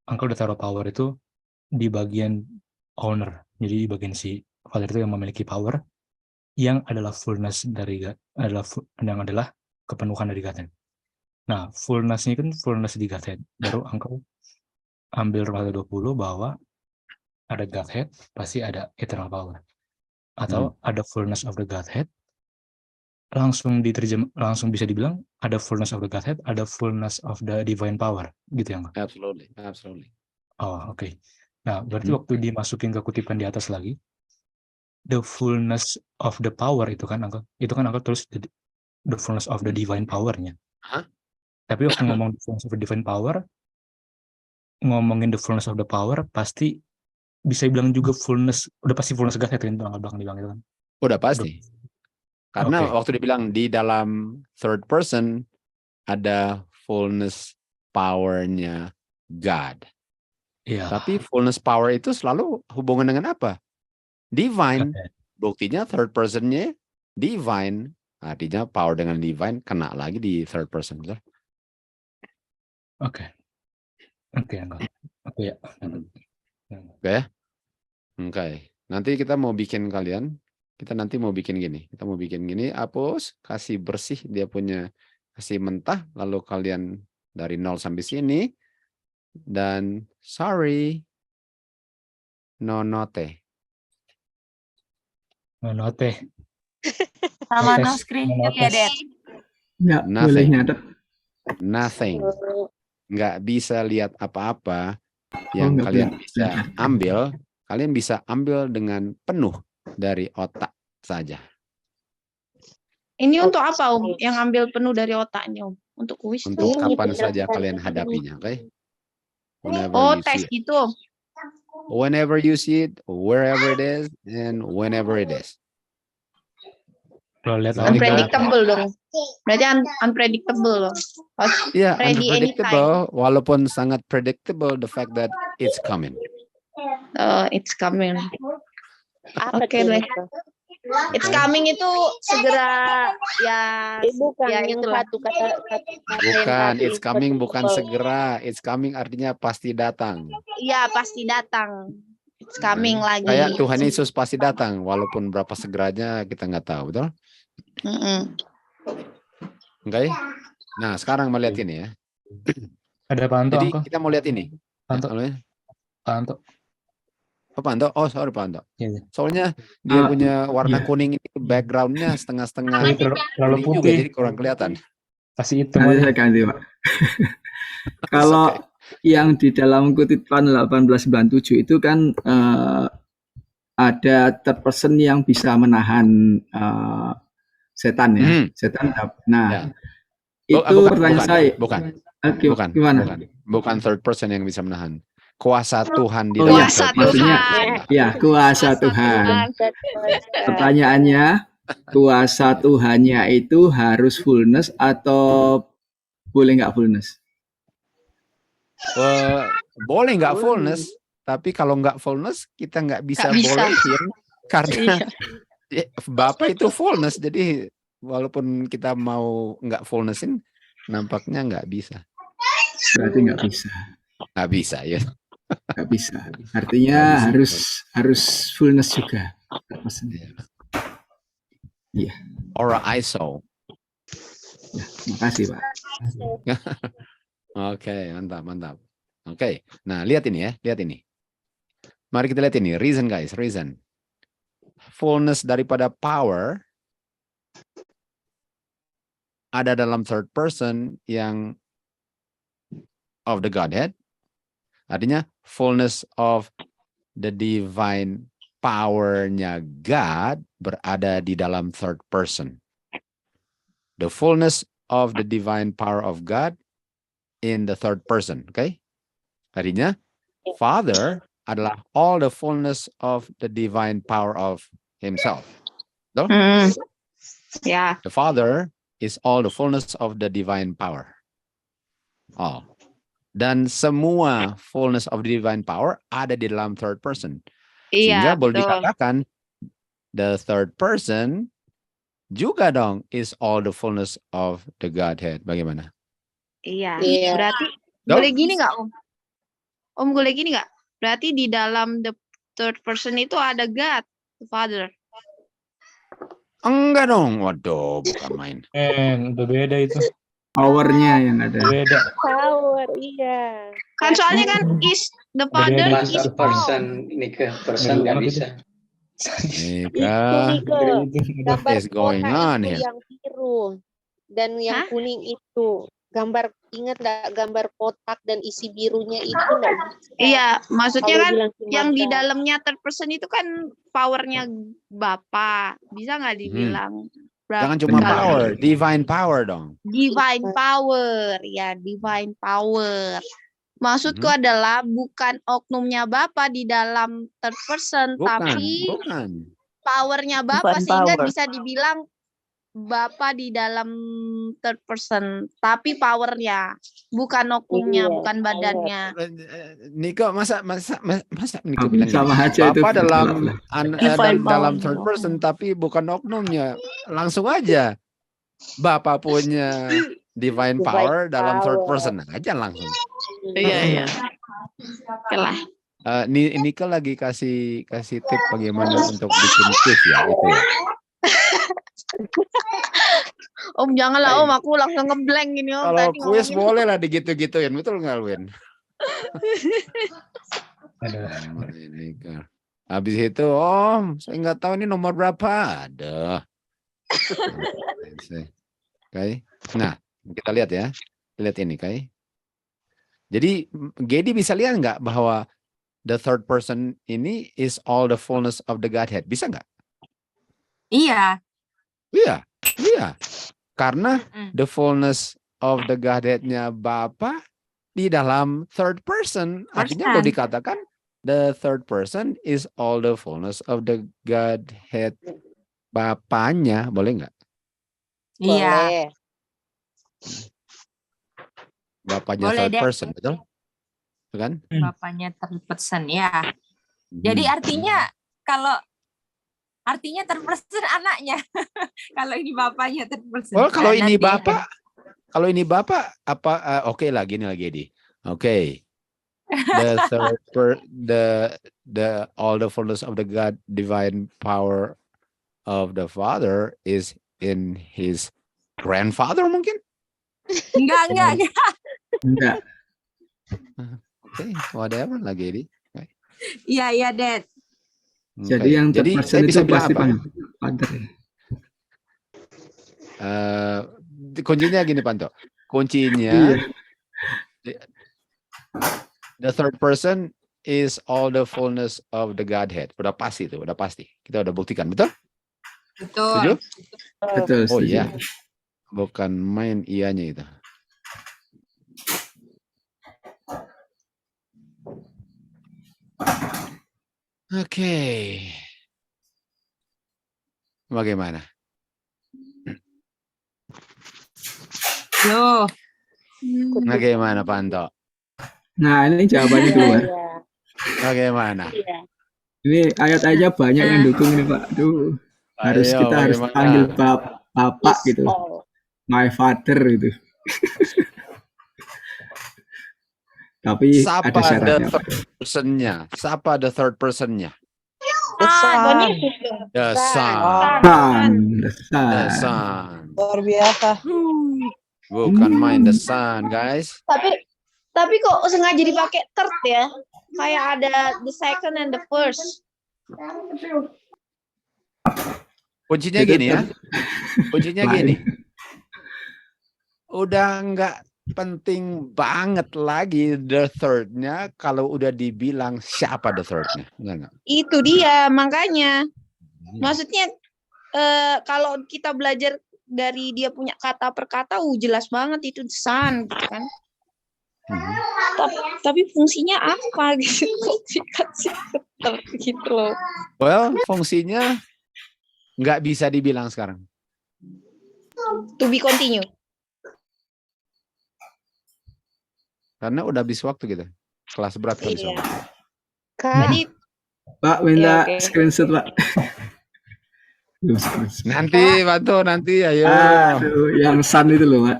Angka udah taruh power itu di bagian owner. Jadi di bagian si Father itu yang memiliki power, yang adalah fullness dari God, yang adalah kepenuhan dari Godhead. Nah, fullness-nya kan fullness di Godhead. Baru Angka ambil Roma 20 bahwa ada Godhead, pasti ada eternal power. Atau ada fullness of the Godhead, langsung bisa dibilang ada fullness of the Godhead, ada fullness of the divine power, gitu ya, Mbak? Absolutely. Oh, oke. Nah, berarti waktu dimasukin ke kutipan di atas lagi, the fullness of the power itu kan Angka tulis the fullness of the divine power-nya. Tapi waktu ngomong the fullness of the divine power, ngomongin the fullness of the power, pasti bisa bilang juga fullness, udah pasti fullness Godhead kan, Angka belakang dibilang itu kan? Udah pasti. Karena waktu dibilang di dalam third person ada fullness power-nya God. Iya. Tapi fullness power itu selalu hubungan dengan apa? Divine. Buktinya third personnya divine. Artinya power dengan divine kena lagi di third person. Betul? Oke. Oke, ya. Oke. Oke. Nanti kita mau bikin kalian. Kita nanti mau bikin gini. Kita mau bikin gini. Hapus. Kasih bersih dia punya. Kasih mentah. Lalu kalian dari 0 sampai sini. Dan sorry. No note. No note. Sama no Notes. screenshot ya, Det. Nggak boleh Nothing. nyatet. Nothing. Nggak bisa lihat apa-apa yang nggak kalian boleh. bisa ambil. Kalian bisa ambil dengan penuh dari otak saja. Ini untuk apa, Om? Yang ambil penuh dari otaknya, Om? Untuk kuis Untuk tuh? kapan saja kalian hadapinya, oke? Whenever Oh, you tes see it. gitu, Om. Whenever you see it, wherever it is, and whenever it is. Kalau lihat Unpredictable dong. Berarti unpredictable loh. Iya, Ready anytime. unpredictable, walaupun sangat predictable the fact that it's coming. It's coming. Apa Oke tuh deh. itu? It's coming itu segera ya Bukan ya yang itulah. satu kata yang Bukan, tadi it's coming bukan predictable. segera. It's coming artinya pasti datang. Iya, pasti datang. It's coming lagi. Kayak Tuhan Yesus pasti datang, walaupun berapa segeranya kita nggak tahu, betul? Oke. Nah, sekarang mau lihat ini ya. Ada Panto, Jadi Angko. kita mau lihat ini. Panto. Ya, Panto. oh, Panto. Oh, sorry Panto. Iya. Soalnya dia Ah, punya warna iya. kuning ini backgroundnya setengah-setengah Terlalu kuning juga, putih. jadi kurang kelihatan. Kasih hitam Nanti aja. saya ganti, Pak. Kalau yang di dalam kutipan 1897 itu kan ada third person yang bisa menahan setan ya. Setan. Nah, itu pertanyaan saya. Bukan third person yang bisa menahan. Kuasa Tuhan di Oh dalam ya, third person. maksudnya ya kuasa Tuhan. Pertanyaannya, kuasa Tuhannya itu harus fullness atau boleh nggak fullness? Boleh nggak fullness, tapi kalau nggak fullness kita nggak bisa Nggak bisa. bolehin karena Iya. Bapak itu fullness, jadi walaupun kita mau nggak fullnessin, nampaknya nggak bisa. Berarti nggak bisa. Nggak bisa ya. Nggak bisa. Artinya harus fullness juga. Iya. Or ISO. Ya, makasih Pak. Oke, mantap. Oke, nah lihat ini ya, lihat ini. Mari kita lihat ini, reason guys, reason. Fullness daripada power ada dalam third person yang of the Godhead. Artinya fullness of the divine power-nya God berada di dalam third person. The fullness of the divine power of God in the third person, okay? Artinya Father adalah all the fullness of the divine power of himself. So, Ya. the Father is all the fullness of the divine power. Oh. Dan semua fullness of the divine power ada di dalam third person. Sehingga Iya, boleh betul. dikatakan the third person juga dong is all the fullness of the Godhead. Bagaimana? Iya. Iya. Berarti Dong? boleh gini nggak, Om? Om boleh gini nggak? Berarti di dalam the third person itu ada God, the Father. Enggak dong. Waduh, bukan main. Udah beda itu. Powernya yang ada. Beda. Power, iya. Kan soalnya kan is the Father Masa is all. person ini ke person nggak bisa. Nika, what Gambar is going kotak on itu here? yang biru dan yang kuning itu. Gambar, ingat nggak gambar kotak dan isi birunya itu nggak bisa. Iya, maksudnya Kalau kan bilang cuma yang di God. dalamnya third person itu kan powernya Bapa. Bisa nggak dibilang? Jangan cuma kalau power, divine power dong. divine power, ya divine power. Maksudku adalah bukan oknumnya Bapa di dalam third person, Bukan, tapi bukan. powernya Bapa Divine sehingga power. bisa dibilang Bapak di dalam third person, tapi powernya, bukan okumnya, Iya, bukan badannya. Niko masa Niko bilang Sama gini, aja itu. Bapak Divine dalam power. third person tapi bukan oknumnya. Langsung aja. Bapak punya divine power dalam third person aja langsung. Iya. Oke lah. Niko lagi kasih tip bagaimana untuk bikin quiz ya itu ya. Om janganlah Om, aku langsung ngeblank gini Om. Kalau Tadi quiz ngomongin. boleh lah digitu-gituin, betul nggak Win? Habis itu Om, saya nggak tahu ini nomor berapa. Ada. Oke. Nah, kita lihat ya. Lihat ini, Kai. Jadi, Gedi bisa lihat nggak bahwa the third person ini is all the fullness of the Godhead? Bisa nggak? Iya. Iya. Karena the fullness of the Godhead-nya Bapa di dalam third person. Artinya kalau dikatakan the third person is all the fullness of the Godhead Bapanya. Boleh nggak? Iya. Boleh. Bapaknya Boleh third deh. person, betul? Betul kan? Bapaknya third person ya. Jadi artinya third person anaknya. Kalau ini bapaknya third person. Oh, kalau ini Nanti- bapak apa? Oke lah, gini lagi di. Oke. The all the fullness of the God divine power of the Father is in his grandfather mungkin? Enggak. Enggak. Oke, whatever lagi di. Iya, Dad. Jadi yang third person saya itu bisa bilang pasti apa? Father. Kuncinya gini Panto. Kuncinya Iya. the third person is all the fullness of the Godhead. Udah pasti itu, udah pasti. Kita udah buktikan, betul? Setuju? Betul. Oh setuju. iya. Bukan main ianya itu. Oke. Bagaimana? Loh. Bagaimana Panto? Nah, ini jawabannya keluar. Bagaimana? Ini ayat aja banyak yang dukung ini Pak. Aduh, Ayo, kita harus bagaimana? panggil bapak gitu. My father gitu. Tapi Siapa ada the syaratnya. third person-nya? Siapa the third person-nya? The Son. The Son. The Son. The Son. Luar biasa. Bukan main the Son, guys. Tapi kok sengaja dipakai third ya? Kayak ada the second and the first. Kuncinya Itu gini ya. Kuncinya Lain. gini. Udah nggak penting banget lagi the third-nya kalau udah dibilang siapa the third-nya. Enggak. Itu dia, makanya. Maksudnya kalau kita belajar dari dia punya kata per kata, jelas banget itu Son gitu kan. Tapi fungsinya apa gitu? Dikasih third gitu loh. Well, fungsinya nggak bisa dibilang sekarang. To be continue. Karena udah habis waktu gitu. Kelas berat kali soalnya. Jadi Pak, minta Oke. screenshot Pak. Nanti bantu nanti ayo. Aduh, yang Sun itu loh Pak.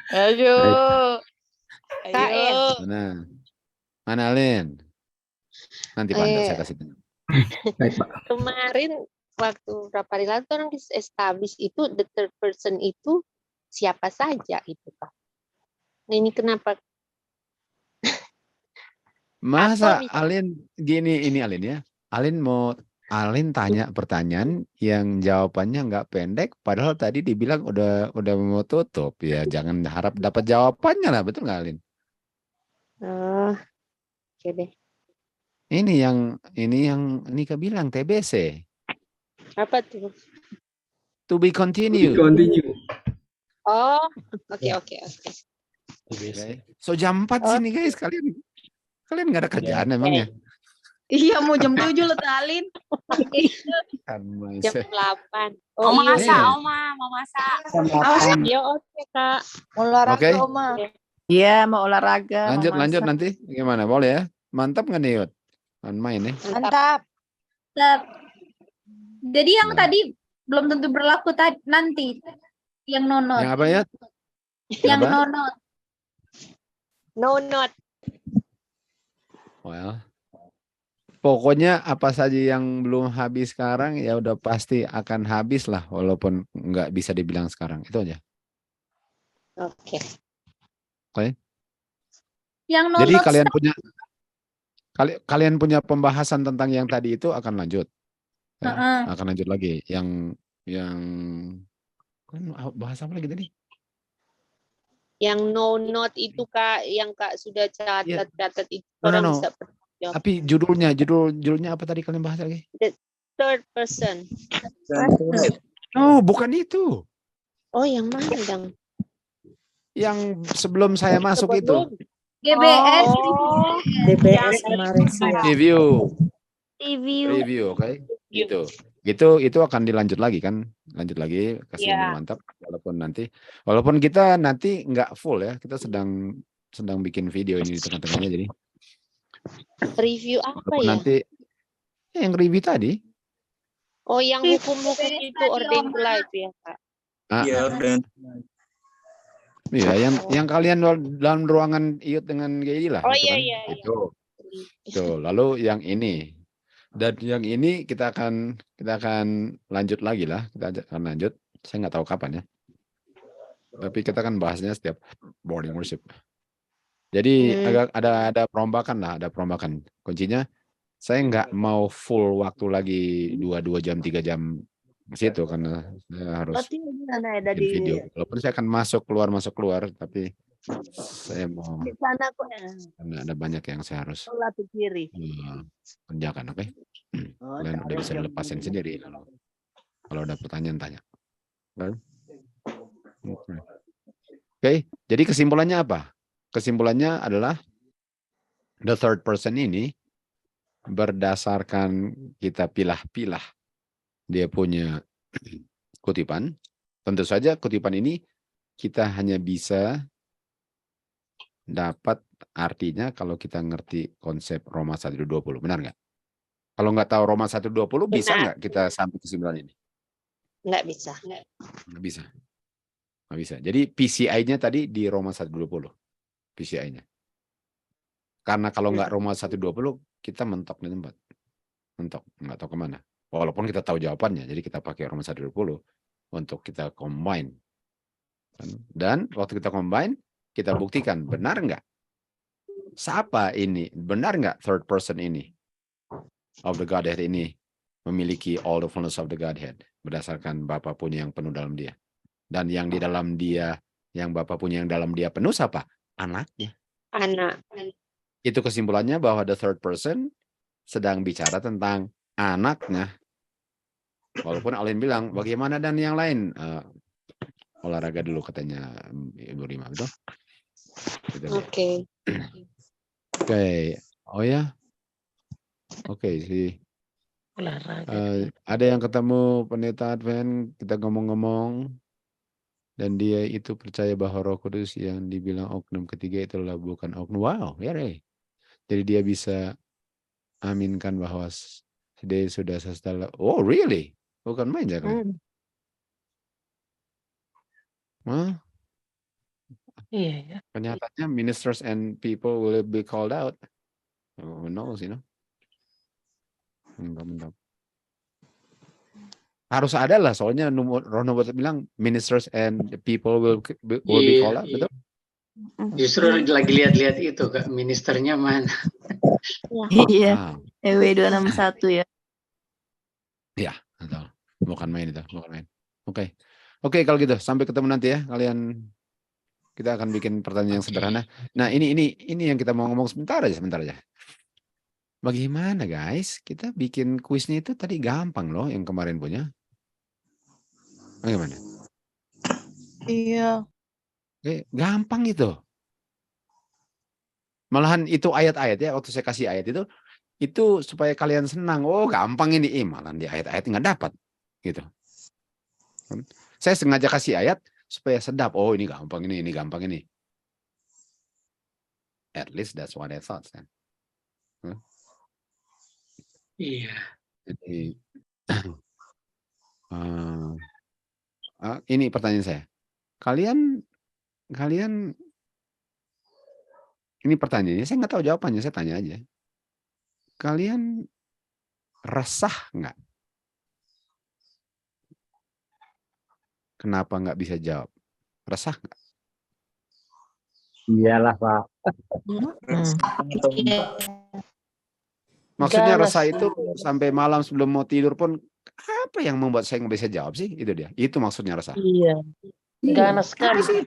Ayo. Mana Lin? Nanti Panto saya kasih tahu. Baik Pak. Kemarin waktu berapa hari lalu orang establish itu the third person itu siapa saja itu Pak. Nah, ini kenapa? Masa Alin gini ini Alin ya. Alin tanya pertanyaan yang jawabannya nggak pendek padahal tadi dibilang udah mau tutup ya, jangan harap dapat jawabannya lah, betul nggak Alin? Oke deh. Ini yang Nika bilang TBC. Apa tuh? To be continued. Oh, oke. Okay. So jam 4 sini guys, kalian nggak ada kerjaan emangnya? Iya, mau jam 7 lo Talin. Jam 8. Oh, iya. masak, Oma, mau masak. Iya, oke, Kak. Olahraga, Oke. Oma. Iya, mau olahraga. mau Lanjut masak. nanti gimana? Boleh ya? Mantap nggak nih Yud? Main ya? Mantap. Jadi yang Nah. tadi belum tentu berlaku nanti. Yang nonot. Yang apa ya? Yang Apa? nonot. No not. Well, pokoknya apa saja yang belum habis sekarang ya udah pasti akan habis lah, walaupun nggak bisa dibilang sekarang. Itu aja. Oke. Oke. Yang Jadi nonot kalian punya pembahasan tentang yang tadi itu akan lanjut. Ya, Heeh. akan lanjut lagi. Yang kan bahas apa lagi tadi? Yang no not itu Kak, yang Kak sudah catat itu No, orang no. bisa jawab. Tapi judulnya apa tadi kalian bahas lagi? The third person. Oh, bukan itu. Oh, yang mana dong? Yang sebelum saya masuk itu. GBS. DBS kemarin sih ya. Review, oke. Itu akan dilanjut lagi kan? Lanjut lagi kasih mantap. Walaupun kita nanti nggak full ya, kita sedang bikin video ini di tengah-tengahnya jadi. Review apa Walaupun ya? nanti yang review tadi. Oh, yang hukum-hukum itu ordained to life ya Kak? Iya, Iya, yang kalian dalam ruangan Iut dengan GI lah. Oh gitu iya kan? iya. Tuh, lalu yang ini. Dan yang ini kita akan lanjut lagi lah. Kita akan lanjut. Saya nggak tahu kapan ya. Tapi kita kan bahasnya setiap morning worship. Jadi agak ada perombakan lah, ada perombakan. Kuncinya saya nggak mau full waktu lagi 2 jam 3 jam ke situ karena saya harus ada bikin video. di Walaupun saya akan masuk keluar, tapi saya mau sana kok. karena ada banyak yang saya harus Sebelah kiri. kerjakan, oke? Kalian udah bisa lepasin sendiri lalu. Kalau ada pertanyaan tanya. Oke, jadi kesimpulannya apa? Kesimpulannya adalah the third person ini berdasarkan kita pilah-pilah dia punya kutipan. Tentu saja kutipan ini kita hanya bisa dapat artinya kalau kita ngerti konsep Roma 1:20. Benar nggak? Kalau nggak tahu Roma 1:20 bisa nggak kita sampai kesimpulan ini? Nggak bisa. Nggak bisa. Nggak bisa. Jadi PCI-nya tadi di Roma 1:20. PCI-nya. Karena kalau nggak Roma 1:20 kita mentok di tempat. Mentok. Nggak tahu kemana. Walaupun kita tahu jawabannya. Jadi kita pakai Roma 1:20 untuk kita combine. Dan waktu kita combine, kita buktikan benar nggak? Siapa ini? Benar nggak third person ini? Of the Godhead ini memiliki all the fullness of the Godhead. Berdasarkan Bapa punya yang penuh dalam dia. Dan yang di dalam dia, yang Bapa punya yang dalam dia penuh siapa? Anaknya. Anak. Itu kesimpulannya bahwa the third person sedang bicara tentang anaknya. Walaupun Alin bilang, bagaimana dan yang lain? Olahraga dulu katanya Ibu Rima, betul? Oke. Oke. Oh ya? Oke sih. Olahraga. Ada yang ketemu pendeta Advent, kita ngomong-ngomong, dan dia itu percaya bahwa Roh Kudus yang dibilang oknum ketiga itulah bukan oknum. Wow, ya deh. Jadi dia bisa aminkan bahwa dia sudah setelah. Oh really? Bukan main ya kan? Huh? Iya ya. Kenyataannya ministers and people will be called out. Who knows, you know? Bentar. Harus ada lah, soalnya Roh Nubuat bilang ministers and people will be called out, betul? Justru lagi lihat-lihat itu Kak, ministernya mana? Iya. EW 261 ya. Iya, betul. Bukan main itu, bukan main. Oke. Oke, kalau gitu sampai ketemu nanti ya kalian. Kita akan bikin pertanyaan yang sederhana. Nah, ini yang kita mau ngomong sebentar aja. Bagaimana guys? Kita bikin kuisnya itu tadi gampang loh yang kemarin punya. Bagaimana? Iya. Oke, gampang itu. Malahan itu ayat-ayat ya, waktu saya kasih ayat itu, Itu supaya kalian senang. Oh, gampang ini. Malah di ayat-ayat nggak dapat. Gitu. Saya sengaja kasih ayat supaya sedap. Oh, ini gampang ini gampang ini. At least that's what I thought. Iya. Jadi, ini pertanyaan saya. Kalian ini pertanyaannya, saya nggak tahu jawabannya, saya tanya aja. Kalian resah nggak? Kenapa nggak bisa jawab? Resah nggak? Iyalah, Pak. Maksudnya Ganas. resah itu sampai malam sebelum mau tidur pun, apa yang membuat saya nggak bisa jawab sih? Itu dia. Itu maksudnya resah. Iya. Ganas sekali. Apa sih?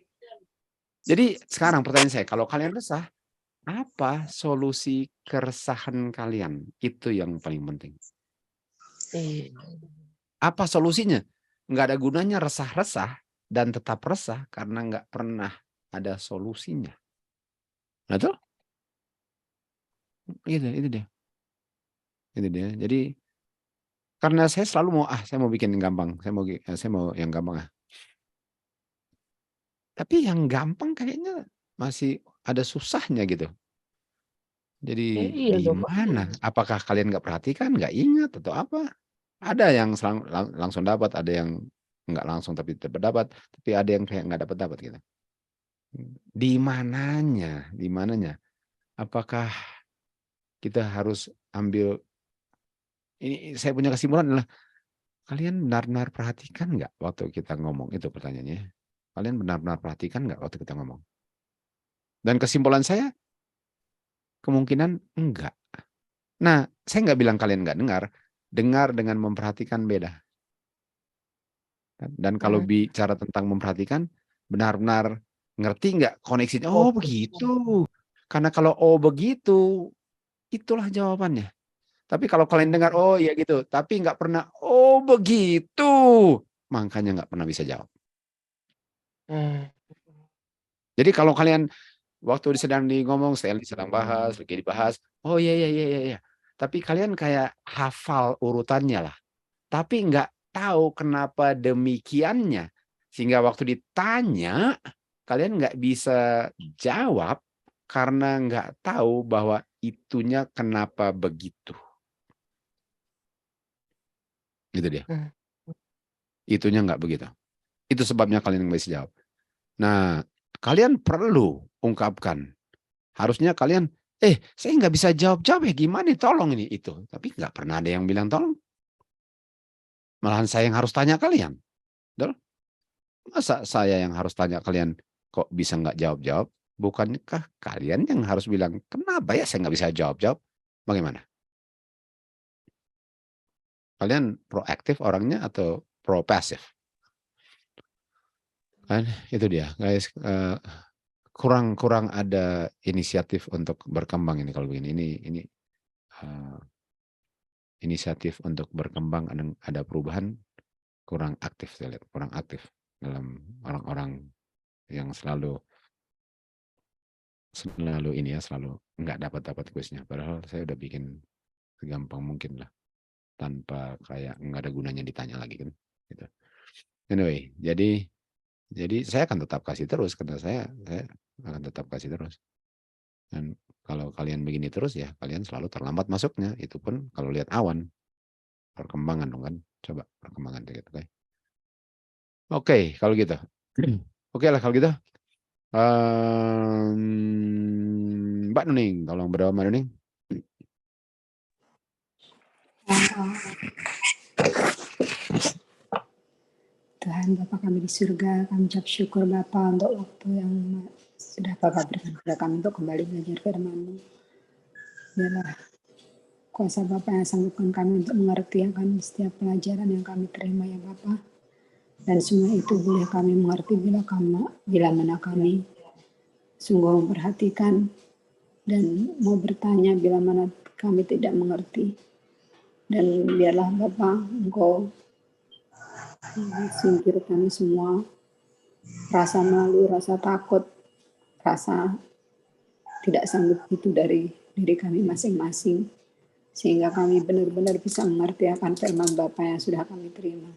Jadi sekarang pertanyaan saya, kalau kalian resah, apa solusi keresahan kalian? Itu yang paling penting. Iya. Apa solusinya? Nggak ada gunanya resah-resah dan tetap resah karena nggak pernah ada solusinya. Nah tuh, itu dia. Itu dia. Jadi karena saya selalu mau saya mau bikin yang gampang, saya mau yang gampang. Tapi yang gampang kayaknya masih ada susahnya gitu. Jadi Iya dong, Pak. gimana? Apakah kalian nggak perhatikan, nggak ingat atau apa? Ada yang langsung dapat, ada yang nggak langsung tapi dapat, tapi ada yang kayak nggak dapat gitu. Di mananya? Apakah kita harus ambil ini? Saya punya kesimpulan adalah kalian benar-benar perhatikan nggak waktu kita ngomong, itu pertanyaannya. Kalian benar-benar perhatikan nggak waktu kita ngomong? Dan kesimpulan saya kemungkinan enggak. Nah, saya nggak bilang kalian nggak dengar. Dengar dengan memperhatikan beda. Dan kalau bicara tentang memperhatikan, benar-benar ngerti nggak koneksinya? Oh begitu. Karena kalau oh begitu, itulah jawabannya. Tapi kalau kalian dengar oh iya gitu, tapi nggak pernah oh begitu, makanya nggak pernah bisa jawab. Jadi kalau kalian waktu sedang ngomong, Stanley sedang bahas, lagi dibahas, oh iya. Tapi kalian kayak hafal urutannya lah. Tapi nggak tahu kenapa demikiannya. Sehingga waktu ditanya, kalian nggak bisa jawab karena nggak tahu bahwa itunya kenapa begitu. Gitu dia. Itunya nggak begitu. Itu sebabnya kalian nggak bisa jawab. Nah, kalian perlu ungkapkan. Harusnya kalian, saya nggak bisa jawab-jawab ya gimana? Tolong ini itu. Tapi nggak pernah ada yang bilang tolong. Malahan saya yang harus tanya kalian. Betul? Masa saya yang harus tanya kalian kok bisa nggak jawab-jawab? Bukankah kalian yang harus bilang, kenapa ya saya nggak bisa jawab-jawab? Bagaimana? Kalian proaktif orangnya atau pro-pasif? Kan itu dia, guys. Kurang ada inisiatif untuk berkembang ini kalau begini. Ini inisiatif untuk berkembang, ada perubahan, kurang aktif saya lihat, kurang aktif dalam orang-orang yang selalu ini ya, selalu nggak dapat kuisnya. Padahal saya udah bikin segampang mungkin lah, tanpa kayak nggak ada gunanya ditanya lagi kan. Gitu. Anyway, jadi saya akan tetap kasih terus karena saya akan tetap kasih terus. Dan kalau kalian begini terus ya kalian selalu terlambat masuknya. Itu pun kalau lihat awan, perkembangan dong kan. Coba perkembangan gitu kan. Oke, kalau gitu. Oke lah kalau gitu. Mbak Nuning, tolong berdoa Mbak Nuning. Tuhan Bapa kami di surga, kami ucap syukur Bapa untuk waktu yang sudah Bapak berikan kepada kami untuk kembali belajar firman-Mu. Biarlah kuasa Bapa yang sanggupkan kami untuk mengerti akan setiap pelajaran yang kami terima ya Bapa. Dan semua itu boleh kami mengerti bila mana kami sungguh memperhatikan dan mau bertanya bila mana kami tidak mengerti. Dan biarlah Bapa Engkau singkirkan semua rasa malu, rasa takut, rasa tidak sanggup itu dari diri kami masing-masing. sehingga kami benar-benar bisa mengerti akan firman Bapa yang sudah kami terima.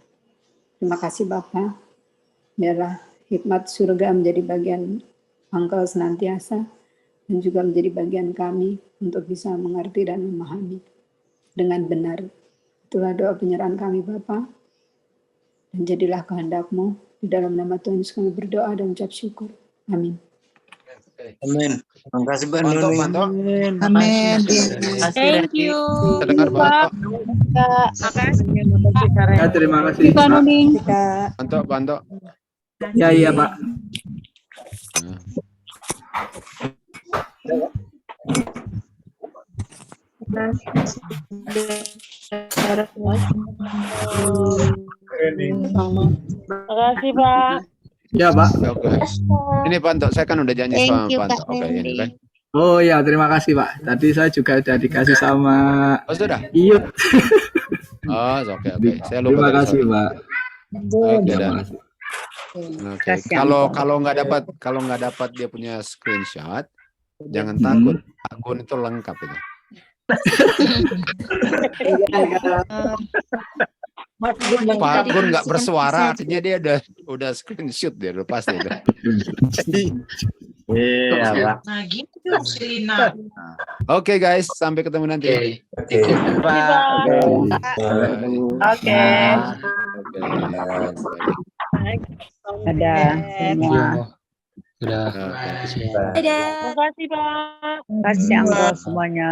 Terima kasih Bapa, biarlah hikmat surga menjadi bagian Engkau senantiasa, dan juga menjadi bagian kami untuk bisa mengerti dan memahami dengan benar. Itulah doa penyerahan kami Bapa, dan jadilah kehendak-Mu. Di dalam nama Tuhan Yesus kami berdoa dan ucap syukur. Amin. Amin. Terima kasih Pak Panto, Nuni. Panto. Amin. Thank you. Kita dengar Panto. Ya, terima kasih Pak. Panto, Panto. Ya, iya Pak. Terima kasih Pak. Ya Pak. Oke. Ini Panto, saya kan udah janji Thank sama you, Panto. Kak Oke, ini Randy. kan. Oh ya, terima kasih Pak. Tadi saya juga udah dikasih sama Oh, sudah? Iyut. Oh, oke, oke. Saya lupa Terima tadi, kasih sorry. Pak. Oke, Terima dan kasih. oke. Kalau nggak dapat dia punya screenshot, jangan takut. Akun itu lengkap itu. Pak Gun nggak bersuara, artinya dia udah screenshot dia udah pasti udah. Iya Pak. Nah gitu lah Selina. Oke guys, sampai ketemu nanti. Oke. Oke. Ada semua. Sudah. Dadah. Terima kasih Pak. Terima kasih Anggo semuanya.